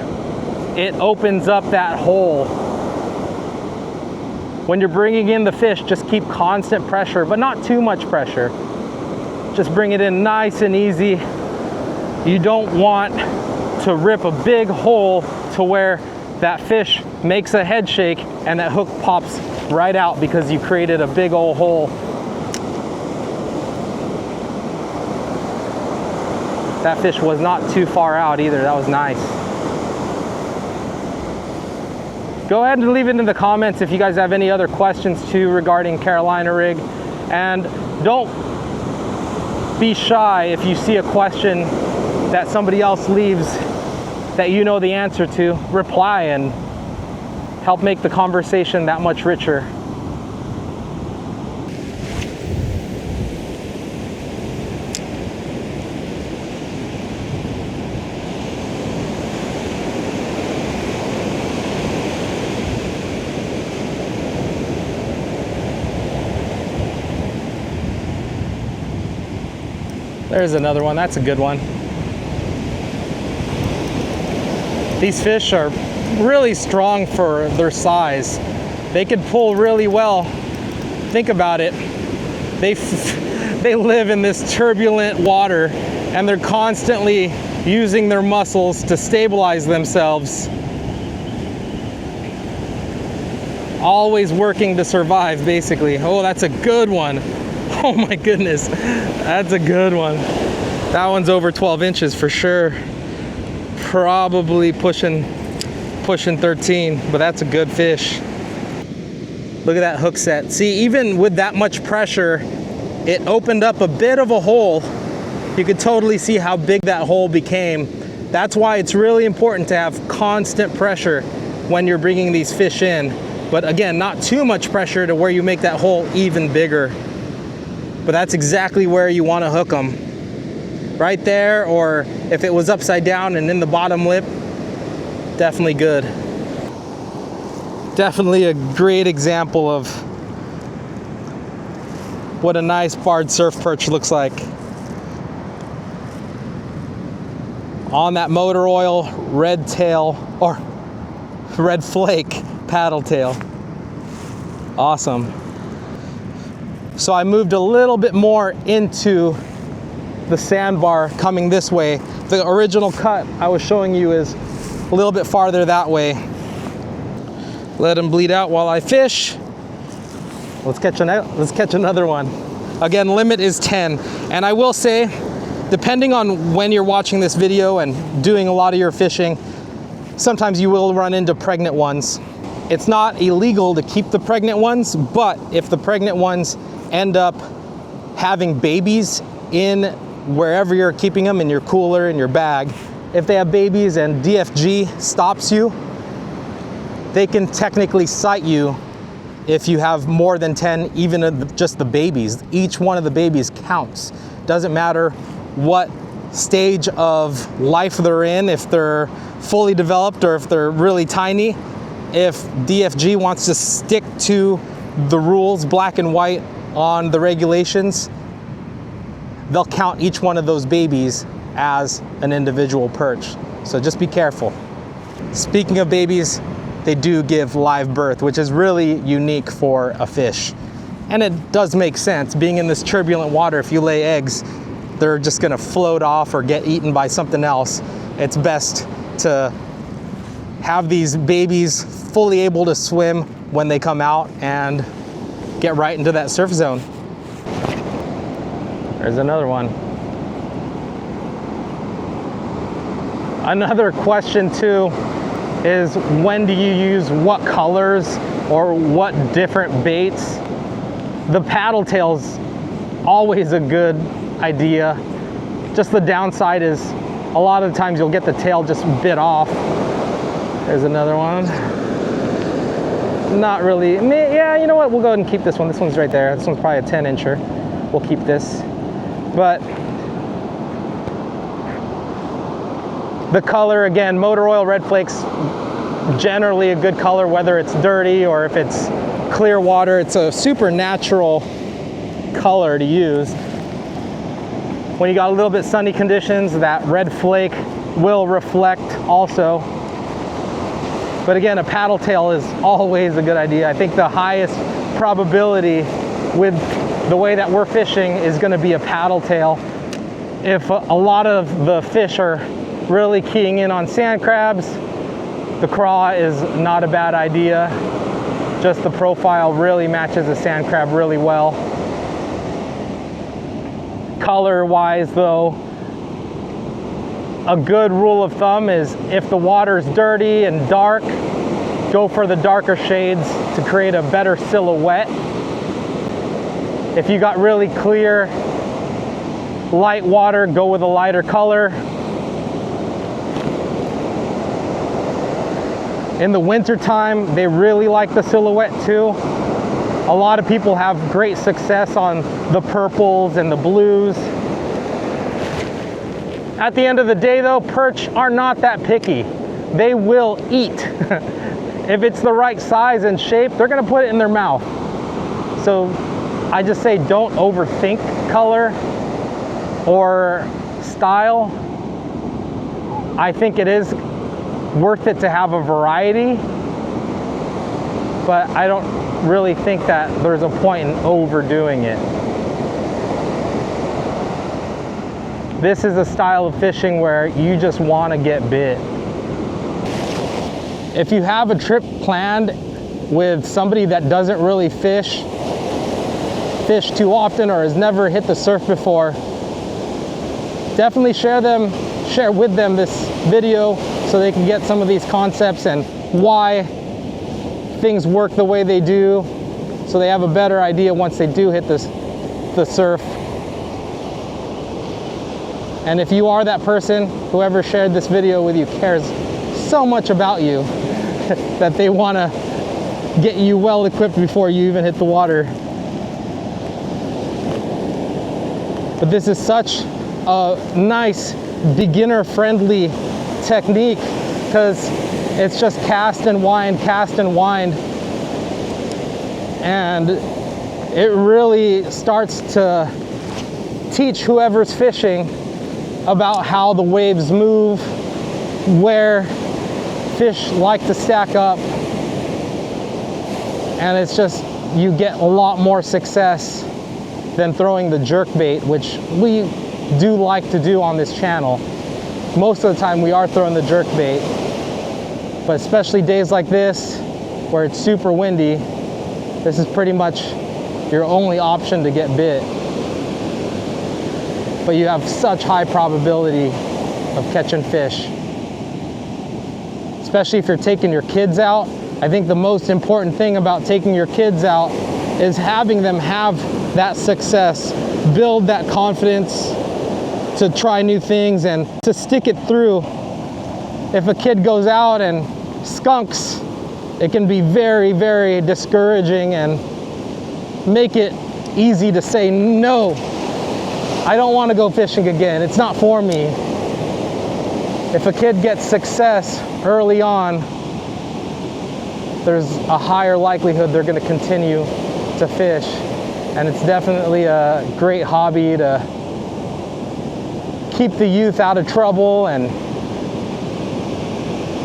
it opens up that hole. When you're bringing in the fish, just keep constant pressure, but not too much pressure. Just bring it in nice and easy. You don't want to rip a big hole to where that fish makes a head shake and that hook pops right out because you created a big old hole. That fish was not too far out either. That was nice. Go ahead and leave it in the comments if you guys have any other questions too regarding Carolina rig. And don't be shy if you see a question that somebody else leaves that you know the answer to. Reply and help make the conversation that much richer. There's another one. That's a good one. These fish are really strong for their size. They could pull really well. Think about it. They live in this turbulent water and they're constantly using their muscles to stabilize themselves. Always working to survive, basically. Oh, that's a good one. Oh my goodness, that's a good one. That one's over 12 inches for sure. Probably pushing 13, but that's a good fish. Look at that hook set. See, even with that much pressure, it opened up a bit of a hole. You could totally see how big that hole became. That's why it's really important to have constant pressure when you're bringing these fish in. But again, not too much pressure to where you make that hole even bigger. But that's exactly where you want to hook them. Right there, or if it was upside down and in the bottom lip, definitely good. Definitely a great example of what a nice barred surf perch looks like. On that motor oil, red tail, or red flake paddle tail. Awesome. So I moved a little bit more into the sandbar coming this way. The original cut I was showing you is a little bit farther that way. Let them bleed out while I fish. Let's catch another one. Again, limit is 10. And I will say, depending on when you're watching this video and doing a lot of your fishing, sometimes you will run into pregnant ones. It's not illegal to keep the pregnant ones, but if the pregnant ones end up having babies in wherever you're keeping them, in your cooler, in your bag, if they have babies and DFG stops you, they can technically cite you if you have more than 10, even just the babies. Each one of the babies counts. Doesn't matter what stage of life they're in, if they're fully developed or if they're really tiny. If DFG wants to stick to the rules, black and white, on the regulations, they'll count each one of those babies as an individual perch. So just be careful. Speaking of babies, they do give live birth, which is really unique for a fish. And it does make sense. Being in this turbulent water, if you lay eggs, they're just gonna float off or get eaten by something else. It's best to have these babies fully able to swim when they come out and get right into that surf zone. There's another one. Another question too is, when do you use what colors or what different baits? The paddle tail's always a good idea. Just the downside is a lot of the times you'll get the tail just bit off. There's another one. not really. Yeah, you know what? We'll go ahead and keep this one. This one's right there. This one's probably a 10-incher. We'll keep this. But the color, again, motor oil red flakes, generally a good color, whether it's dirty or if it's clear water. It's a super natural color to use. When you got a little bit sunny conditions, that red flake will reflect also. But again, a paddle tail is always a good idea. I think the highest probability with the way that we're fishing is going to be a paddle tail. If a lot of the fish are really keying in on sand crabs, the craw is not a bad idea. Just the profile really matches the sand crab really well. Color-wise though, a good rule of thumb is if the water's dirty and dark, go for the darker shades to create a better silhouette. If you got really clear, light water, go with a lighter color. In the winter time, they really like the silhouette too. A lot of people have great success on the purples and the blues. At the end of the day though, perch are not that picky. They will eat. If it's the right size and shape, they're gonna put it in their mouth. So I just say don't overthink color or style. I think it is worth it to have a variety, but I don't really think that there's a point in overdoing it. This is a style of fishing where you just want to get bit. If you have a trip planned with somebody that doesn't really fish too often or has never hit the surf before, definitely share with them this video so they can get some of these concepts and why things work the way they do, so they have a better idea once they do hit the surf. And if you are that person, whoever shared this video with you cares so much about you that they want to get you well equipped before you even hit the water. But this is such a nice beginner-friendly technique because it's just cast and wind, and it really starts to teach whoever's fishing about how the waves move, where fish like to stack up, and it's just, you get a lot more success than throwing the jerk bait, which we do like to do on this channel. Most of the time we are throwing the jerk bait, but especially days like this where it's super windy, this is pretty much your only option to get bit. But you have such high probability of catching fish. Especially if you're taking your kids out. I think the most important thing about taking your kids out is having them have that success, build that confidence to try new things and to stick it through. If a kid goes out and skunks, it can be very, very discouraging and make it easy to say, no, I don't want to go fishing again. It's not for me. If a kid gets success early on, there's a higher likelihood they're going to continue to fish. And it's definitely a great hobby to keep the youth out of trouble and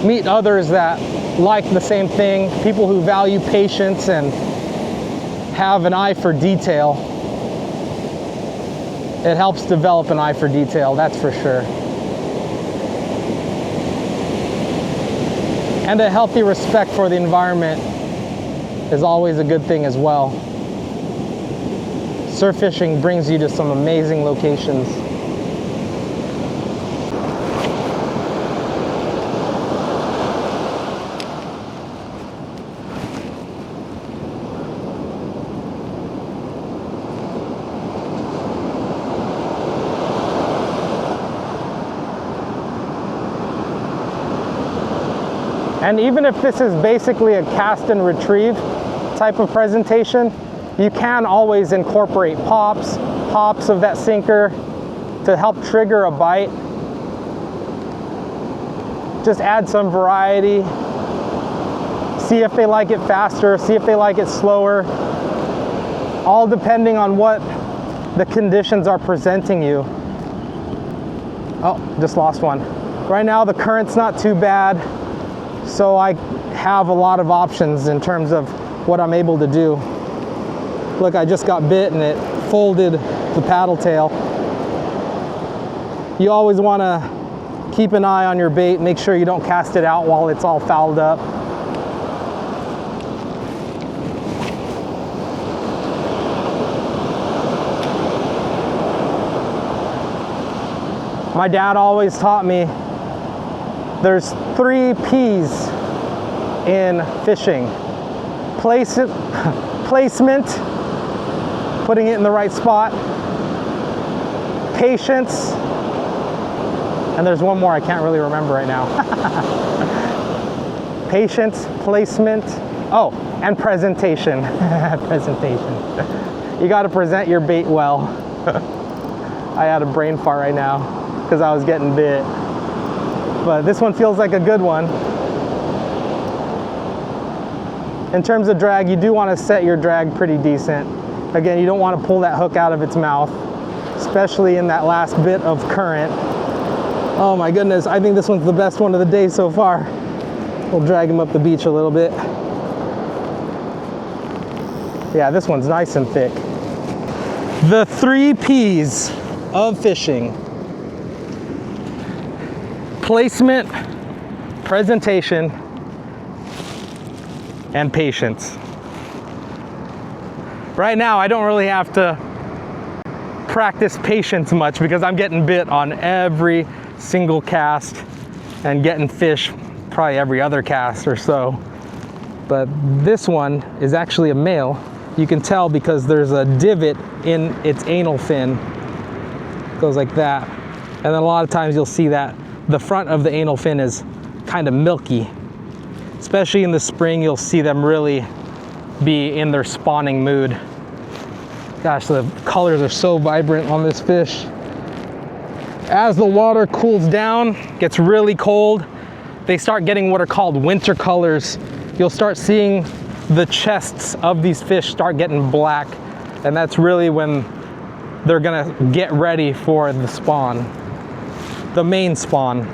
meet others that like the same thing, people who value patience and have an eye for detail. It helps develop an eye for detail, that's for sure. And a healthy respect for the environment is always a good thing as well. Surf fishing brings you to some amazing locations. And even if this is basically a cast and retrieve type of presentation, you can always incorporate pops of that sinker to help trigger a bite. Just add some variety. See if they like it faster, see if they like it slower. All depending on what the conditions are presenting you. Oh, just lost one. Right now the current's not too bad, so I have a lot of options in terms of what I'm able to do. Look, I just got bit and it folded the paddle tail. You always want to keep an eye on your bait, make sure you don't cast it out while it's all fouled up. My dad always taught me there's 3 P's in fishing. Placement, putting it in the right spot, patience, and there's one more I can't really remember right now. Patience, placement, oh, and presentation. Presentation. You got to present your bait well. I had a brain fart right now because I was getting bit. But this one feels like a good one. In terms of drag, you do want to set your drag pretty decent. Again, you don't want to pull that hook out of its mouth, especially in that last bit of current. Oh my goodness, I think this one's the best one of the day so far. We'll drag him up the beach a little bit. Yeah, this one's nice and thick. The 3 P's of fishing: placement, presentation, and patience. Right now, I don't really have to practice patience much because I'm getting bit on every single cast and getting fish probably every other cast or so. But this one is actually a male. You can tell because there's a divot in its anal fin. It goes like that. And then a lot of times you'll see that the front of the anal fin is kind of milky. Especially in the spring, you'll see them really be in their spawning mood. Gosh, the colors are so vibrant on this fish. As the water cools down, gets really cold, they start getting what are called winter colors. You'll start seeing the chests of these fish start getting black, and that's really when they're gonna get ready for the spawn, the main spawn.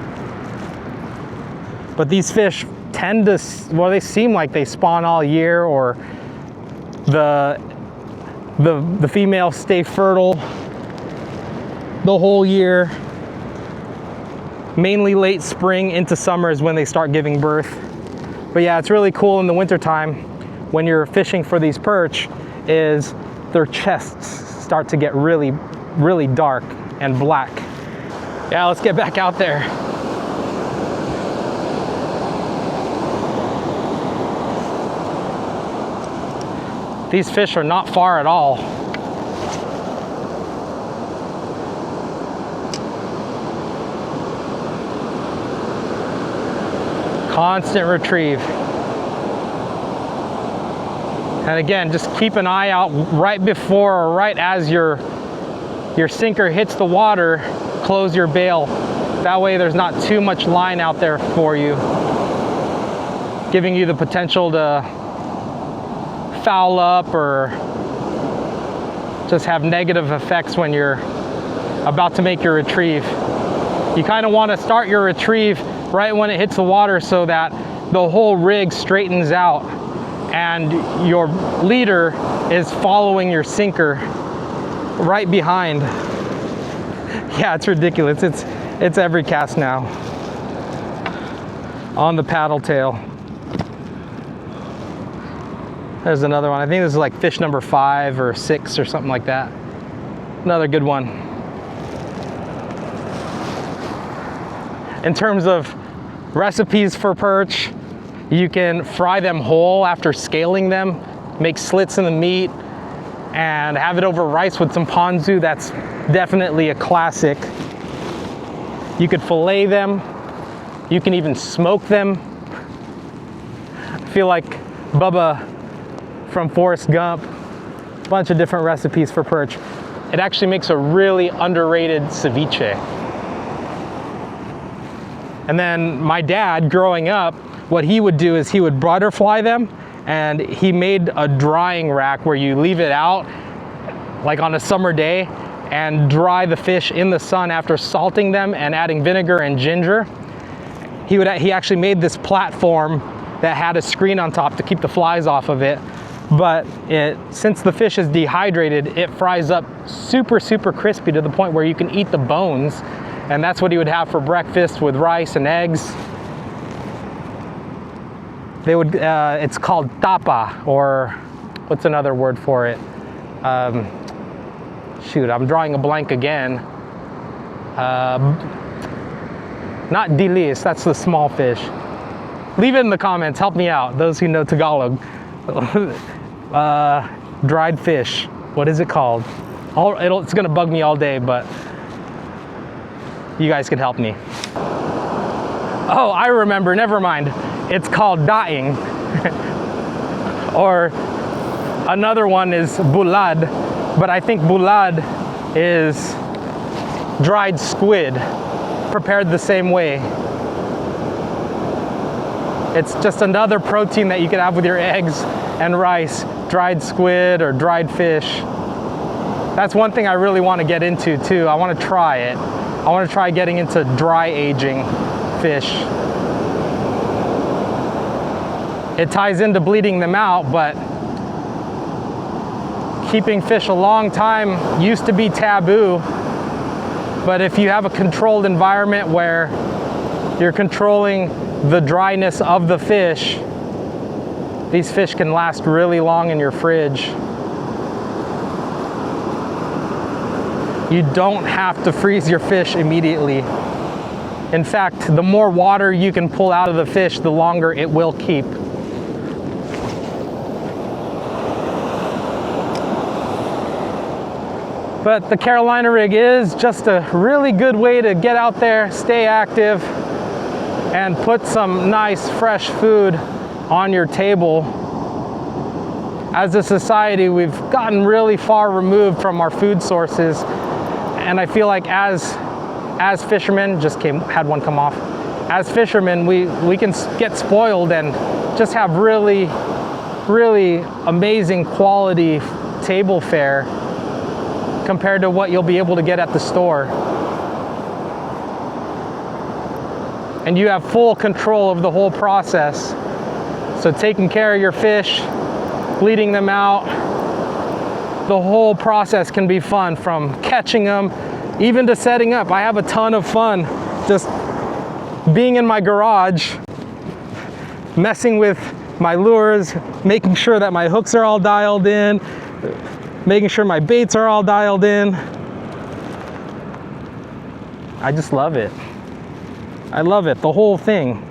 But these fish tend to, well, they seem like they spawn all year, or the females stay fertile the whole year. Mainly late spring into summer is when they start giving birth. But yeah, it's really cool in the wintertime when you're fishing for these perch, is their chests start to get really, really dark and black. Yeah, let's get back out there. These fish are not far at all. Constant retrieve. And again, just keep an eye out right before or right as your sinker hits the water, close your bail. That way there's not too much line out there for you, giving you the potential to foul up or just have negative effects when you're about to make your retrieve. You kind of want to start your retrieve right when it hits the water so that the whole rig straightens out and your leader is following your sinker right behind. Yeah, it's ridiculous. It's every cast now on the paddle tail. There's another one. I think this is like fish number 5 or 6 or something like that. Another good one. In terms of recipes for perch, you can fry them whole after scaling them, make slits in the meat, and have it over rice with some ponzu. That's definitely a classic. You could fillet them. You can even smoke them. feel like Bubba from Forrest Gump. Bunch of different recipes for perch. It actually makes a really underrated ceviche. And then my dad, growing up, what he would do is he would butterfly them, and he made a drying rack where you leave it out like on a summer day and dry the fish in the sun after salting them and adding vinegar and ginger. He actually made this platform that had a screen on top to keep the flies off of it. But since the fish is dehydrated, it fries up super, super crispy to the point where you can eat the bones. And that's what he would have for breakfast with rice and eggs. They would, it's called tapa, or what's another word for it? Shoot, I'm drawing a blank again. Not dilis, that's the small fish. Leave it in the comments, help me out, those who know Tagalog. Dried fish, what is it called? It's gonna bug me all day, but you guys can help me. Oh, I remember, never mind. It's called daing. Or another one is bulad, but I think bulad is dried squid, prepared the same way. It's just another protein that you can have with your eggs and rice, dried squid or dried fish. That's one thing I really want to get into too. I want to try it. I want to try getting into dry aging fish. It ties into bleeding them out, but keeping fish a long time used to be taboo. But if you have a controlled environment where you're controlling the dryness of the fish, these fish can last really long in your fridge. You don't have to freeze your fish immediately. In fact, the more water you can pull out of the fish, the longer it will keep. But the Carolina rig is just a really good way to get out there, stay active, and put some nice fresh food on your table. As a society, we've gotten really far removed from our food sources, and I feel like as fishermen, had one come off. As fishermen, we can get spoiled and just have really, really amazing quality table fare compared to what you'll be able to get at the store. And you have full control of the whole process. So taking care of your fish, bleeding them out, the whole process can be fun, from catching them even to setting up. I have a ton of fun just being in my garage, messing with my lures, making sure that my hooks are all dialed in, making sure my baits are all dialed in. I just love it. I love it, the whole thing.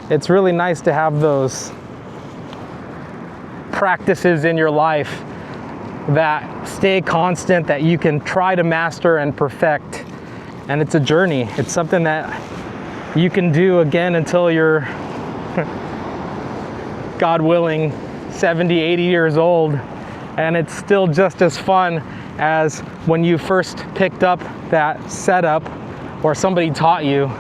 It's really nice to have those practices in your life that stay constant, that you can try to master and perfect. And it's a journey. It's something that you can do again until you're, God willing, 70, 80 years old. And it's still just as fun as when you first picked up that setup or somebody taught you.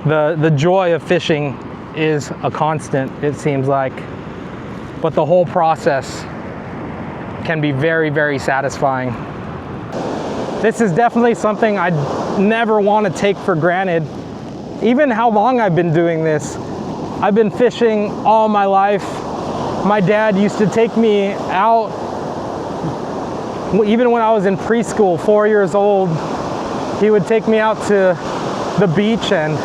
The joy of fishing is a constant, it seems like. But the whole process can be very, very satisfying. This is definitely something I never want to take for granted. Even how long I've been doing this. I've been fishing all my life. My dad used to take me out, even when I was in preschool, 4 years old. He would take me out to the beach and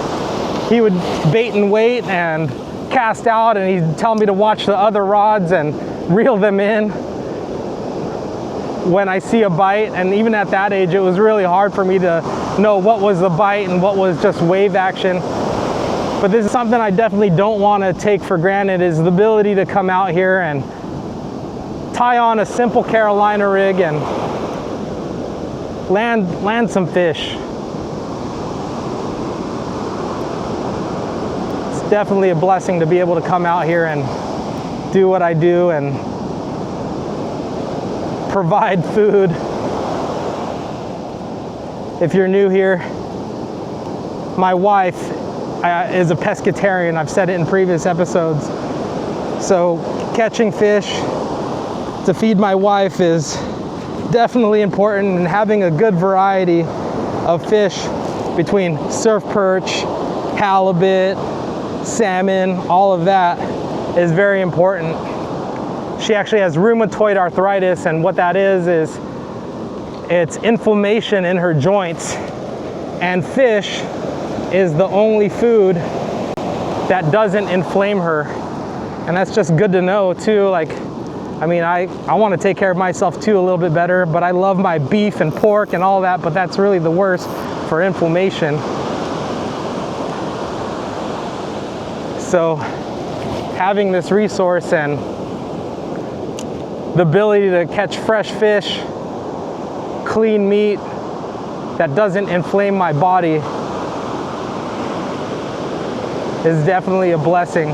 he would bait and wait and cast out, and he'd tell me to watch the other rods and reel them in when I see a bite. And even at that age, it was really hard for me to know what was the bite and what was just wave action. But this is something I definitely don't want to take for granted, is the ability to come out here and tie on a simple Carolina rig and land some fish. definitely a blessing to be able to come out here and do what I do and provide food. If you're new here, my wife is a pescatarian. I've said it in previous episodes. So catching fish to feed my wife is definitely important, and having a good variety of fish between surf perch, halibut, salmon, all of that is very important. She actually has rheumatoid arthritis, and what that is it's inflammation in her joints, and fish is the only food that doesn't inflame her. And that's just good to know too. Like, I mean, I want to take care of myself too a little bit better, but I love my beef and pork and all that, but that's really the worst for inflammation. So having this resource and the ability to catch fresh fish, clean meat that doesn't inflame my body is definitely a blessing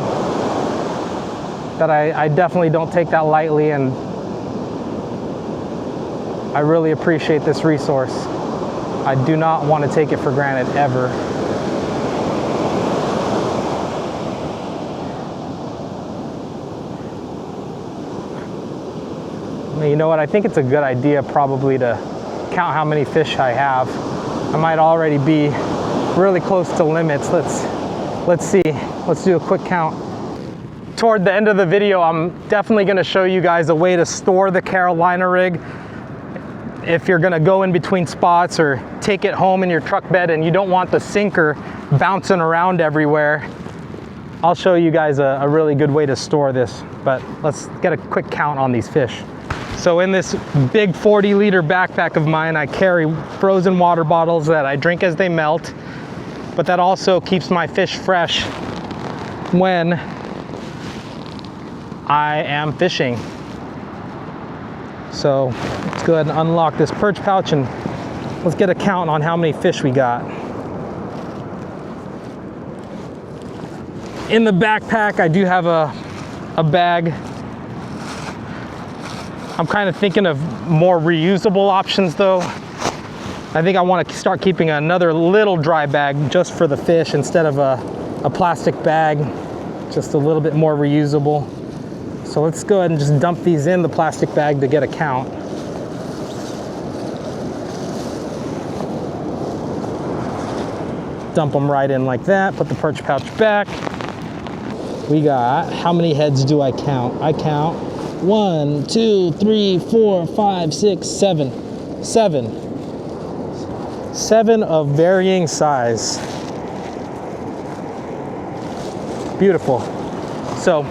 that I definitely don't take that lightly, and I really appreciate this resource. I do not want to take it for granted ever. You know what, I think it's a good idea probably to count how many fish I have. I might already be really close to limits. Let's see. Let's do a quick count. Toward the end of the video, I'm definitely going to show you guys a way to store the Carolina rig. If you're going to go in between spots or take it home in your truck bed and you don't want the sinker bouncing around everywhere, I'll show you guys a really good way to store this. But let's get a quick count on these fish. So in this big 40-liter backpack of mine, I carry frozen water bottles that I drink as they melt, but that also keeps my fish fresh when I am fishing. So let's go ahead and unlock this perch pouch and let's get a count on how many fish we got. In the backpack, I do have a bag. I'm kind of thinking of more reusable options though. I think I want to start keeping another little dry bag just for the fish instead of a plastic bag, just a little bit more reusable. So let's go ahead and just dump these in the plastic bag to get a count. Dump them right in like that, put the perch pouch back. We got, how many heads do I count? I count 1, 2, 3, 4, 5, 6, 7. 7 of varying size. Beautiful. So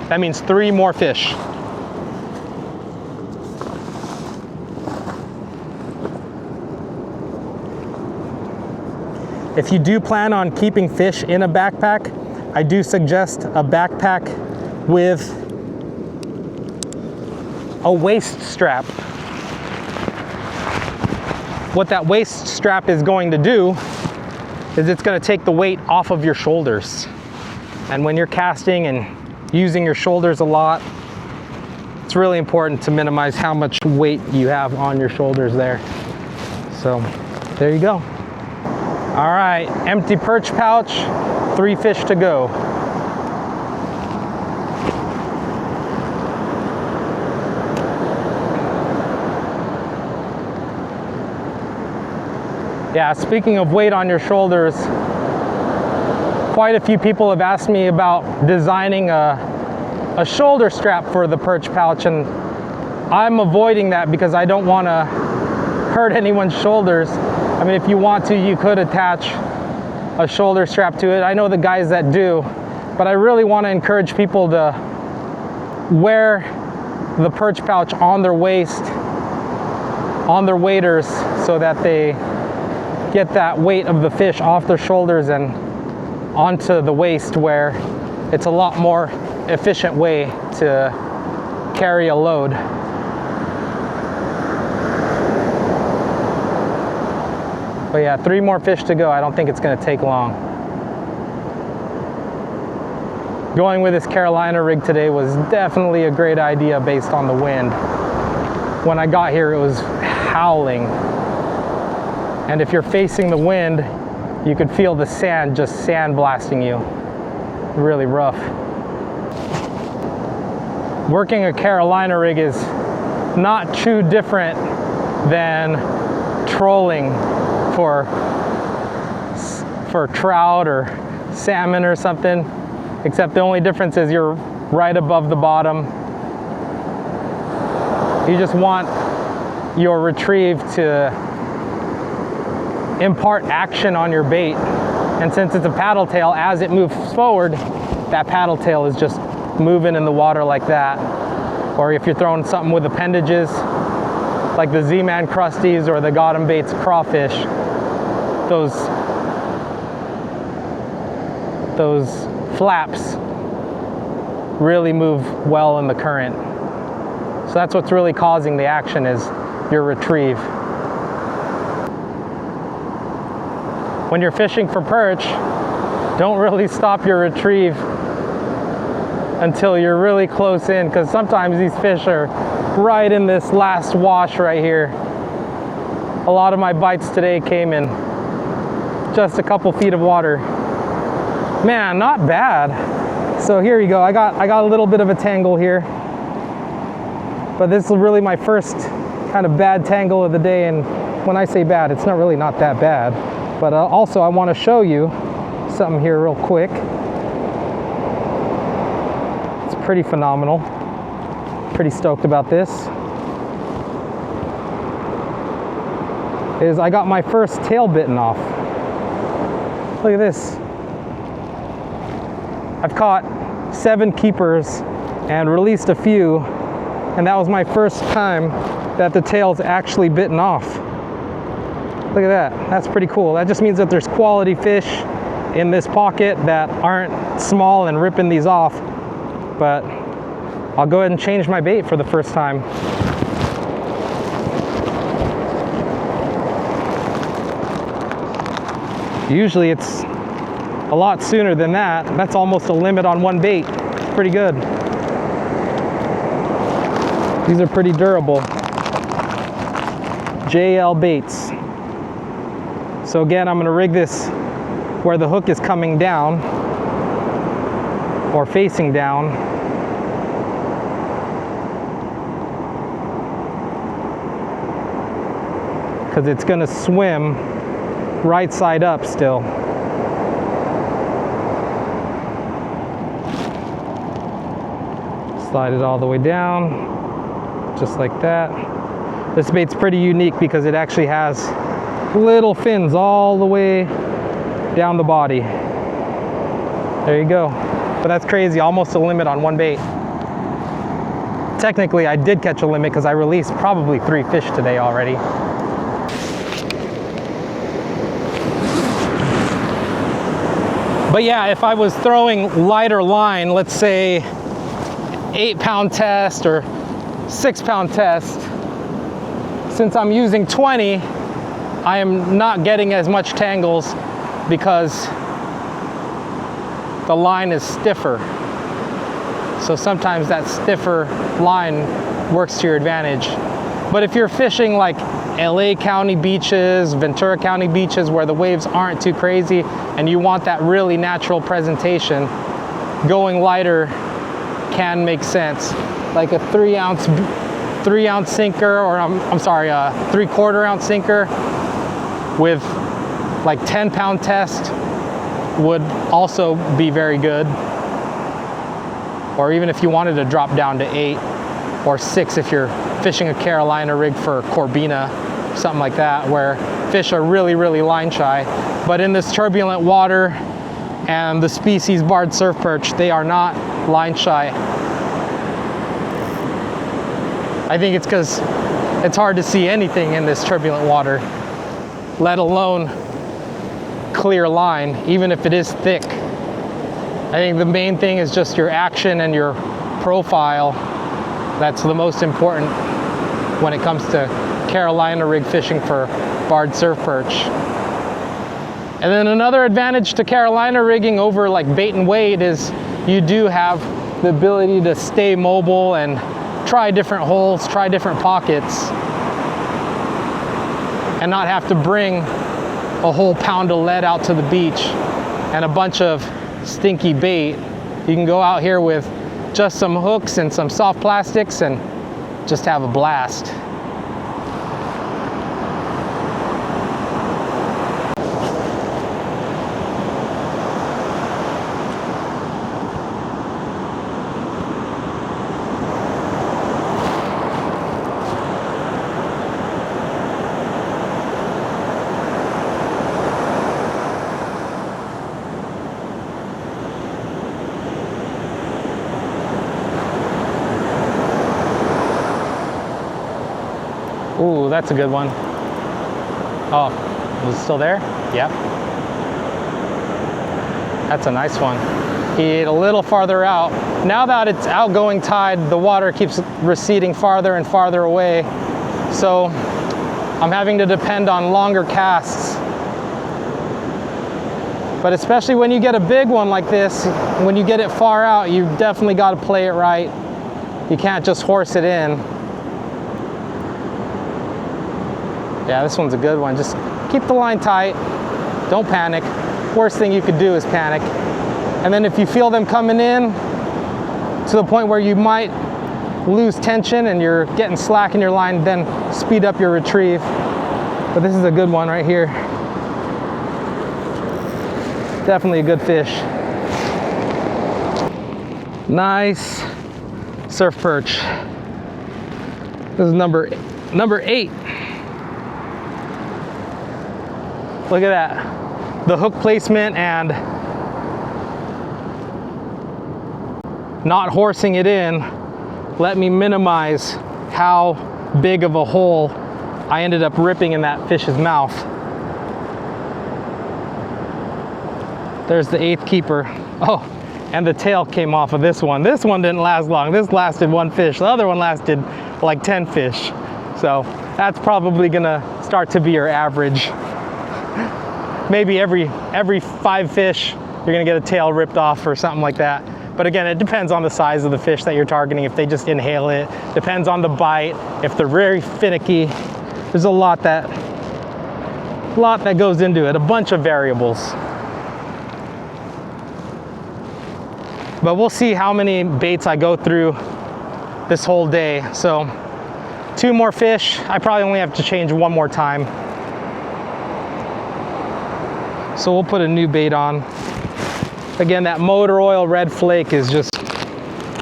that means 3 more fish. If you do plan on keeping fish in a backpack, I do suggest a backpack with a waist strap. What that waist strap is going to do is it's going to take the weight off of your shoulders. And when you're casting and using your shoulders a lot, it's really important to minimize how much weight you have on your shoulders there. So there you go. All right, empty perch pouch, 3 fish to go. Yeah, speaking of weight on your shoulders, quite a few people have asked me about designing a shoulder strap for the perch pouch, and I'm avoiding that because I don't want to hurt anyone's shoulders. I mean, if you want to, you could attach a shoulder strap to it. I know the guys that do, but I really want to encourage people to wear the perch pouch on their waist, on their waders, so that they get that weight of the fish off their shoulders and onto the waist, where it's a lot more efficient way to carry a load. But yeah, 3 more fish to go. I don't think it's going to take long. going with this Carolina rig today was definitely a great idea based on the wind. When I got here, it was howling. And if you're facing the wind, you could feel the sand just sandblasting you. Really rough. Working a Carolina rig is not too different than trolling for trout or salmon or something, except the only difference is you're right above the bottom. You just want your retrieve to impart action on your bait. And since it's a paddle tail, as it moves forward, that paddle tail is just moving in the water like that. Or if you're throwing something with appendages, like the Z-Man crusties or the Gotham Baits crawfish, those flaps really move well in the current. So that's what's really causing the action, is your retrieve. When you're fishing for perch, don't really stop your retrieve until you're really close in, because sometimes these fish are right in this last wash right here. A lot of my bites today came in just a couple feet of water. Man, not bad. So here you go. I got a little bit of a tangle here, but this is really my first kind of bad tangle of the day. And when I say bad, it's not that bad. But also I want to show you something here real quick. It's pretty phenomenal. Pretty stoked about this. I got my first tail bitten off. Look at this. I've caught 7 keepers and released a few, and that was my first time that the tail's actually bitten off. Look at that. That's pretty cool. That just means that there's quality fish in this pocket that aren't small and ripping these off. But I'll go ahead and change my bait for the first time. Usually it's a lot sooner than that. That's almost a limit on one bait. Pretty good. These are pretty durable. JL baits. So again, I'm going to rig this where the hook is coming down or facing down. Because it's going to swim right side up still. Slide it all the way down, just like that. This bait's pretty unique because it actually has little fins all the way down the body. There you go. But that's crazy, almost a limit on one bait. Technically, I did catch a limit because I released probably 3 fish today already. But yeah, if I was throwing lighter line, let's say 8-pound test or 6-pound test, since I'm using 20, I am not getting as much tangles because the line is stiffer. So sometimes that stiffer line works to your advantage. But if you're fishing like LA County beaches, Ventura County beaches, where the waves aren't too crazy and you want that really natural presentation, going lighter can make sense. Like a 3 ounce sinker, or I'm sorry, a 3/4 ounce sinker with like 10-pound test would also be very good. Or even if you wanted to drop down to 8 or 6 if you're fishing a Carolina rig for Corbina, something like that, where fish are really, really line shy. But in this turbulent water and the species barred surf perch, they are not line shy. I think it's because it's hard to see anything in this turbulent water, let alone clear line, even if it is thick. I think the main thing is just your action and your profile. That's the most important when it comes to Carolina rig fishing for barred surf perch. And then another advantage to Carolina rigging over like bait and weight is you do have the ability to stay mobile and try different holes, try different pockets, and not have to bring a whole pound of lead out to the beach and a bunch of stinky bait. You can go out here with just some hooks and some soft plastics and just have a blast. Ooh, that's a good one. Oh, is it still there? Yep. That's a nice one. He ate a little farther out. Now that it's outgoing tide, the water keeps receding farther and farther away. So I'm having to depend on longer casts. But especially when you get a big one like this, when you get it far out, you definitely got to play it right. You can't just horse it in. Yeah, this one's a good one. Just keep the line tight. Don't panic. Worst thing you could do is panic. And then if you feel them coming in to the point where you might lose tension and you're getting slack in your line, then speed up your retrieve. But this is a good one right here. Definitely a good fish. Nice surf perch. This is number 8. Look at that. The hook placement and not horsing it in let me minimize how big of a hole I ended up ripping in that fish's mouth. There's the 8th keeper. Oh, and the tail came off of this one. This one didn't last long. This lasted 1 fish. The other one lasted like 10 fish. So that's probably gonna start to be your average. Maybe every 5 fish, you're gonna get a tail ripped off or something like that. But again, it depends on the size of the fish that you're targeting. If they just inhale it, depends on the bite. If they're very finicky, there's a lot that goes into it, a bunch of variables. But we'll see how many baits I go through this whole day. So 2 more fish. I probably only have to change 1 more time. So we'll put a new bait on. Again, that motor oil red flake is just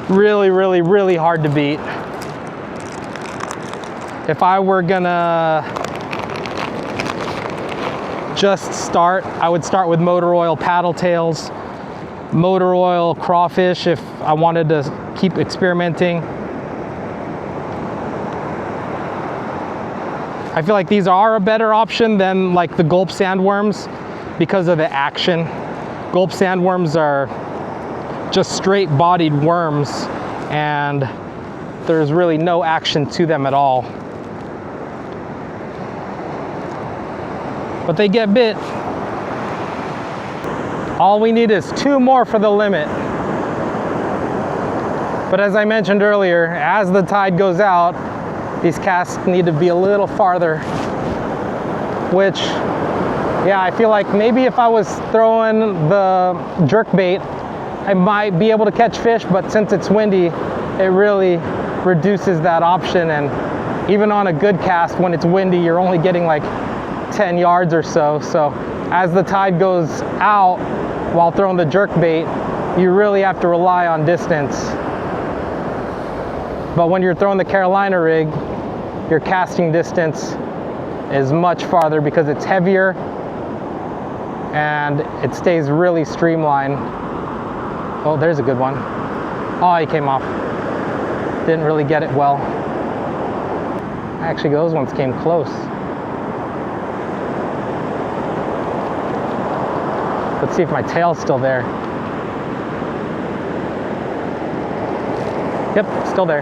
really, really, really hard to beat. If I were gonna just start, I would start with motor oil paddle tails, motor oil crawfish if I wanted to keep experimenting. I feel like these are a better option than like the gulp sandworms because of the action. Gulp sandworms are just straight bodied worms and there's really no action to them at all. But they get bit. All we need is 2 more for the limit. But as I mentioned earlier, as the tide goes out, these casts need to be a little farther, which, yeah, I feel like maybe if I was throwing the jerk bait, I might be able to catch fish, but since it's windy, it really reduces that option. And even on a good cast, when it's windy, you're only getting like 10 yards or so. So as the tide goes out while throwing the jerk bait, you really have to rely on distance. But when you're throwing the Carolina rig, your casting distance is much farther because it's heavier and it stays really streamlined. Oh, there's a good one. Oh, he came off. Didn't really get it well. Actually, those ones came close. Let's see if my tail's still there. Yep, still there.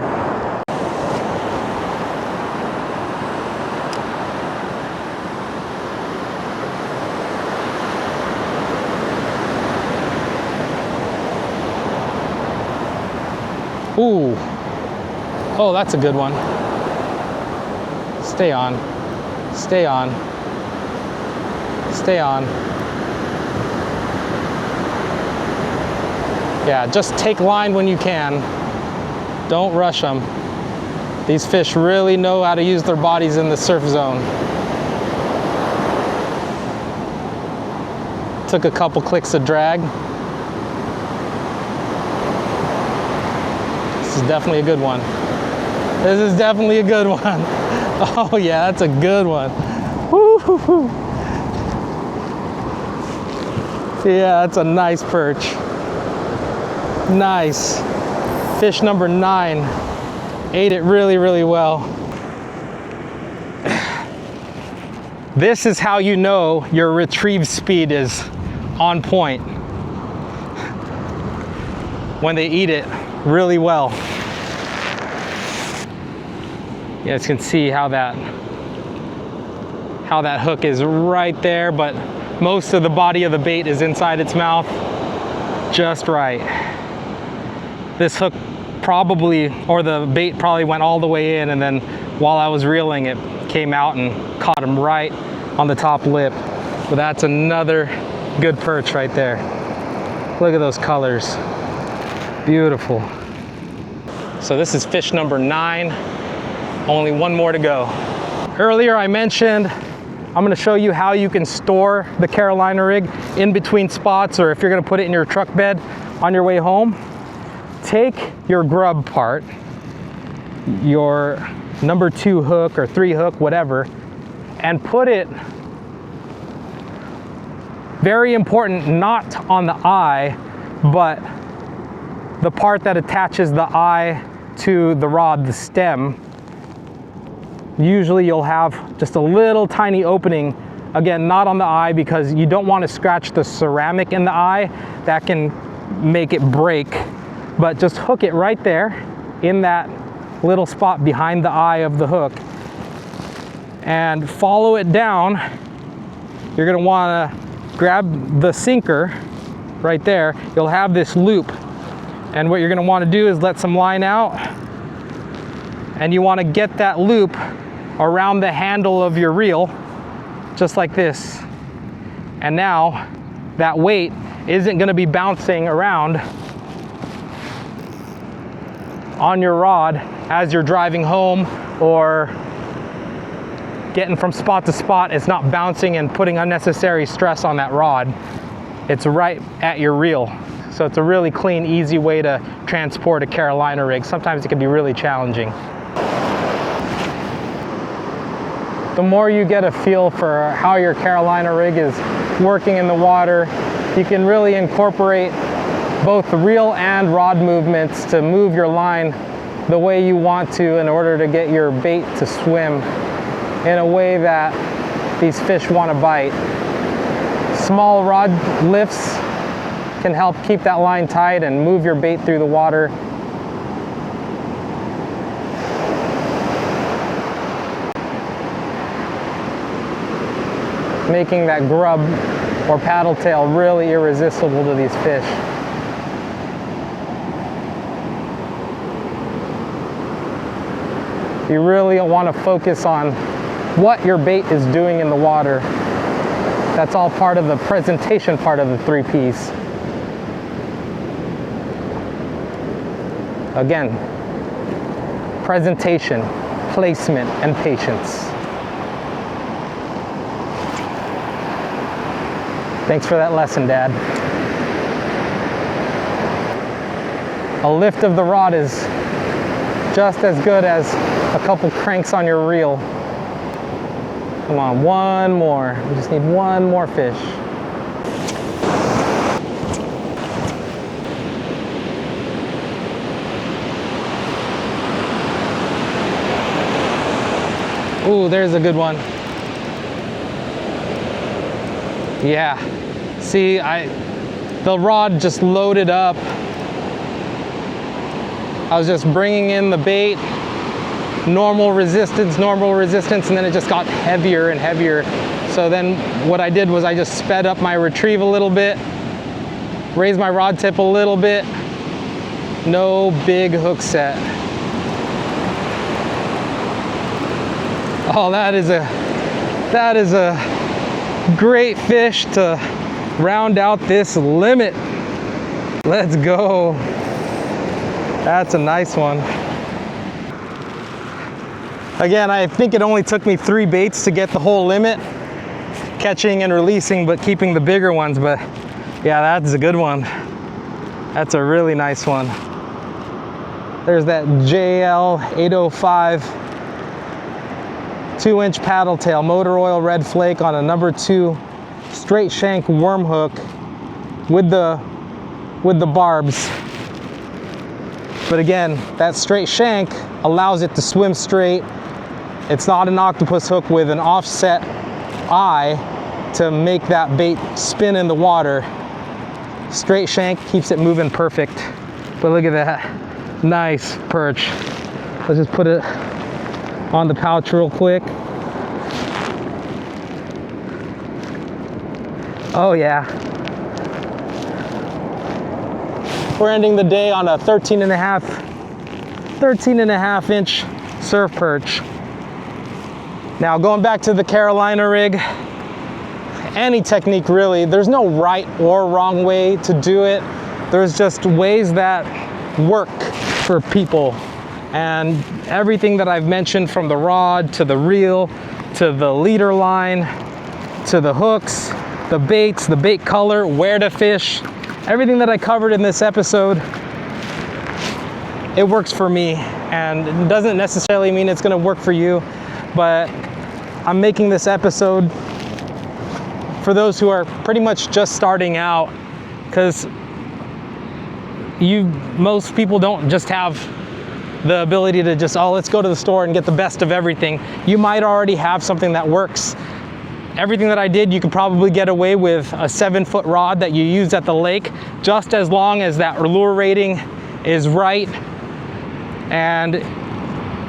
Ooh. Oh, that's a good one. Stay on. Stay on. Stay on. Yeah, just take line when you can. Don't rush them. These fish really know how to use their bodies in the surf zone. Took a couple clicks of drag. This is definitely a good one. This is definitely a good one. Oh yeah, that's a good one. Woo-hoo-hoo. Yeah, that's a nice perch. Nice. Fish number 9. Ate it really, really well. This is how you know your retrieve speed is on point. When they eat it really well. You guys can see how that hook is right there, but most of the body of the bait is inside its mouth. Just right. This hook probably, or the bait probably went all the way in, and then while I was reeling, it came out and caught him right on the top lip. But that's another good perch right there. Look at those colors. Beautiful. So this is fish number 9. Only one more to go. Earlier I mentioned I'm gonna show you how you can store the Carolina rig in between spots, or if you're gonna put it in your truck bed on your way home. Take your grub part, your number 2 hook or 3 hook, whatever, and put it, very important, not on the eye, but the part that attaches the eye to the rod, the stem. Usually you'll have just a little tiny opening, again, not on the eye, because you don't want to scratch the ceramic in the eye. That can make it break. But just hook it right there in that little spot behind the eye of the hook and follow it down. You're gonna wanna grab the sinker right there. You'll have this loop, and what you're gonna wanna do is let some line out, and you wanna get that loop around the handle of your reel, just like this. And now that weight isn't gonna be bouncing around on your rod as you're driving home or getting from spot to spot. It's not bouncing and putting unnecessary stress on that rod. It's right at your reel. So it's a really clean, easy way to transport a Carolina rig. Sometimes it can be really challenging. The more you get a feel for how your Carolina rig is working in the water, you can really incorporate both the reel and rod movements to move your line the way you want to in order to get your bait to swim in a way that these fish want to bite. Small rod lifts can help keep that line tight and move your bait through the water. Making that grub or paddle tail really irresistible to these fish. You really want to focus on what your bait is doing in the water. That's all part of the presentation part of the 3Ps. Again, presentation, placement, and patience. Thanks for that lesson, Dad. A lift of the rod is just as good as a couple cranks on your reel. Come on, one more. We just need one more fish. Ooh, there's a good one. Yeah. See, the rod just loaded up. I was just bringing in the bait, normal resistance, and then it just got heavier and heavier. So then what I did was I just sped up my retrieve a little bit, raised my rod tip a little bit, No big hook set. Oh, that is a great fish to round out this limit. Let's go. That's a nice one. Again, I think it only took me 3 baits to get the whole limit, catching and releasing, but keeping the bigger ones. But yeah, that's a good one. That's a really nice one. There's that JL 805 2-inch paddle tail, motor oil red flake on a number 2 straight shank worm hook with the barbs. But again, that straight shank allows it to swim straight. It's not an octopus hook with an offset eye to make that bait spin in the water. Straight shank keeps it moving perfect. But look at that, nice perch. Let's just put it on the pouch real quick. Oh yeah. We're ending the day on a 13 and a half inch surf perch. Now going back to the Carolina rig, any technique really, there's no right or wrong way to do it. There's just ways that work for people. And everything that I've mentioned, from the rod to the reel, to the leader line, to the hooks, the baits, the bait color, where to fish, everything that I covered in this episode, it works for me. And it doesn't necessarily mean it's gonna work for you, but I'm making this episode for those who are pretty much just starting out, because most people don't just have the ability to just, oh, let's go to the store and get the best of everything. You might already have something that works. Everything that I did, you could probably get away with a 7-foot rod that you use at the lake, just as long as that lure rating is right. And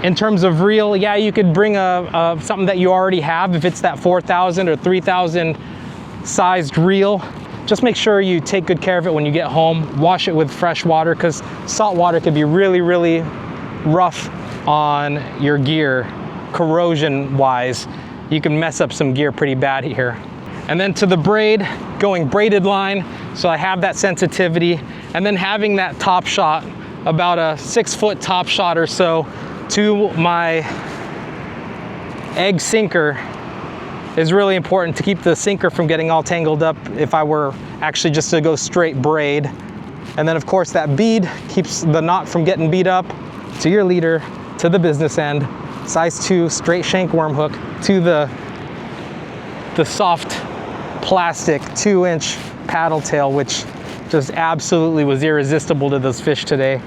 in terms of reel, yeah, you could bring something that you already have. If it's that 4,000 or 3,000 sized reel, just make sure you take good care of it when you get home. Wash it with fresh water, because salt water can be really, really rough on your gear, corrosion wise. You can mess up some gear pretty bad here. And then to the braid, going braided line, so I have that sensitivity, and then having that top shot, about a 6-foot top shot or so to my egg sinker, is really important to keep the sinker from getting all tangled up if I were actually just to go straight braid. And then of course that bead keeps the knot from getting beat up to your leader, to the business end, size 2 straight shank worm hook to the soft plastic 2-inch paddle tail, which just absolutely was irresistible to those fish today.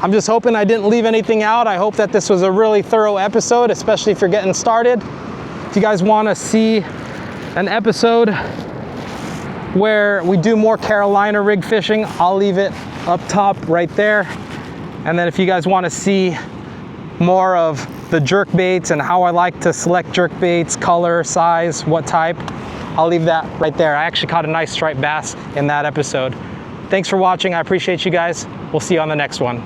I'm just hoping I didn't leave anything out. I hope that this was a really thorough episode, especially if you're getting started. If you guys want to see an episode where we do more Carolina rig fishing, I'll leave it up top right there. And then if you guys want to see more of the jerk baits and how I like to select jerk baits, color, size, what type, I'll leave that right there. I actually caught a nice striped bass in that episode. Thanks for watching. I appreciate you guys. We'll see you on the next one.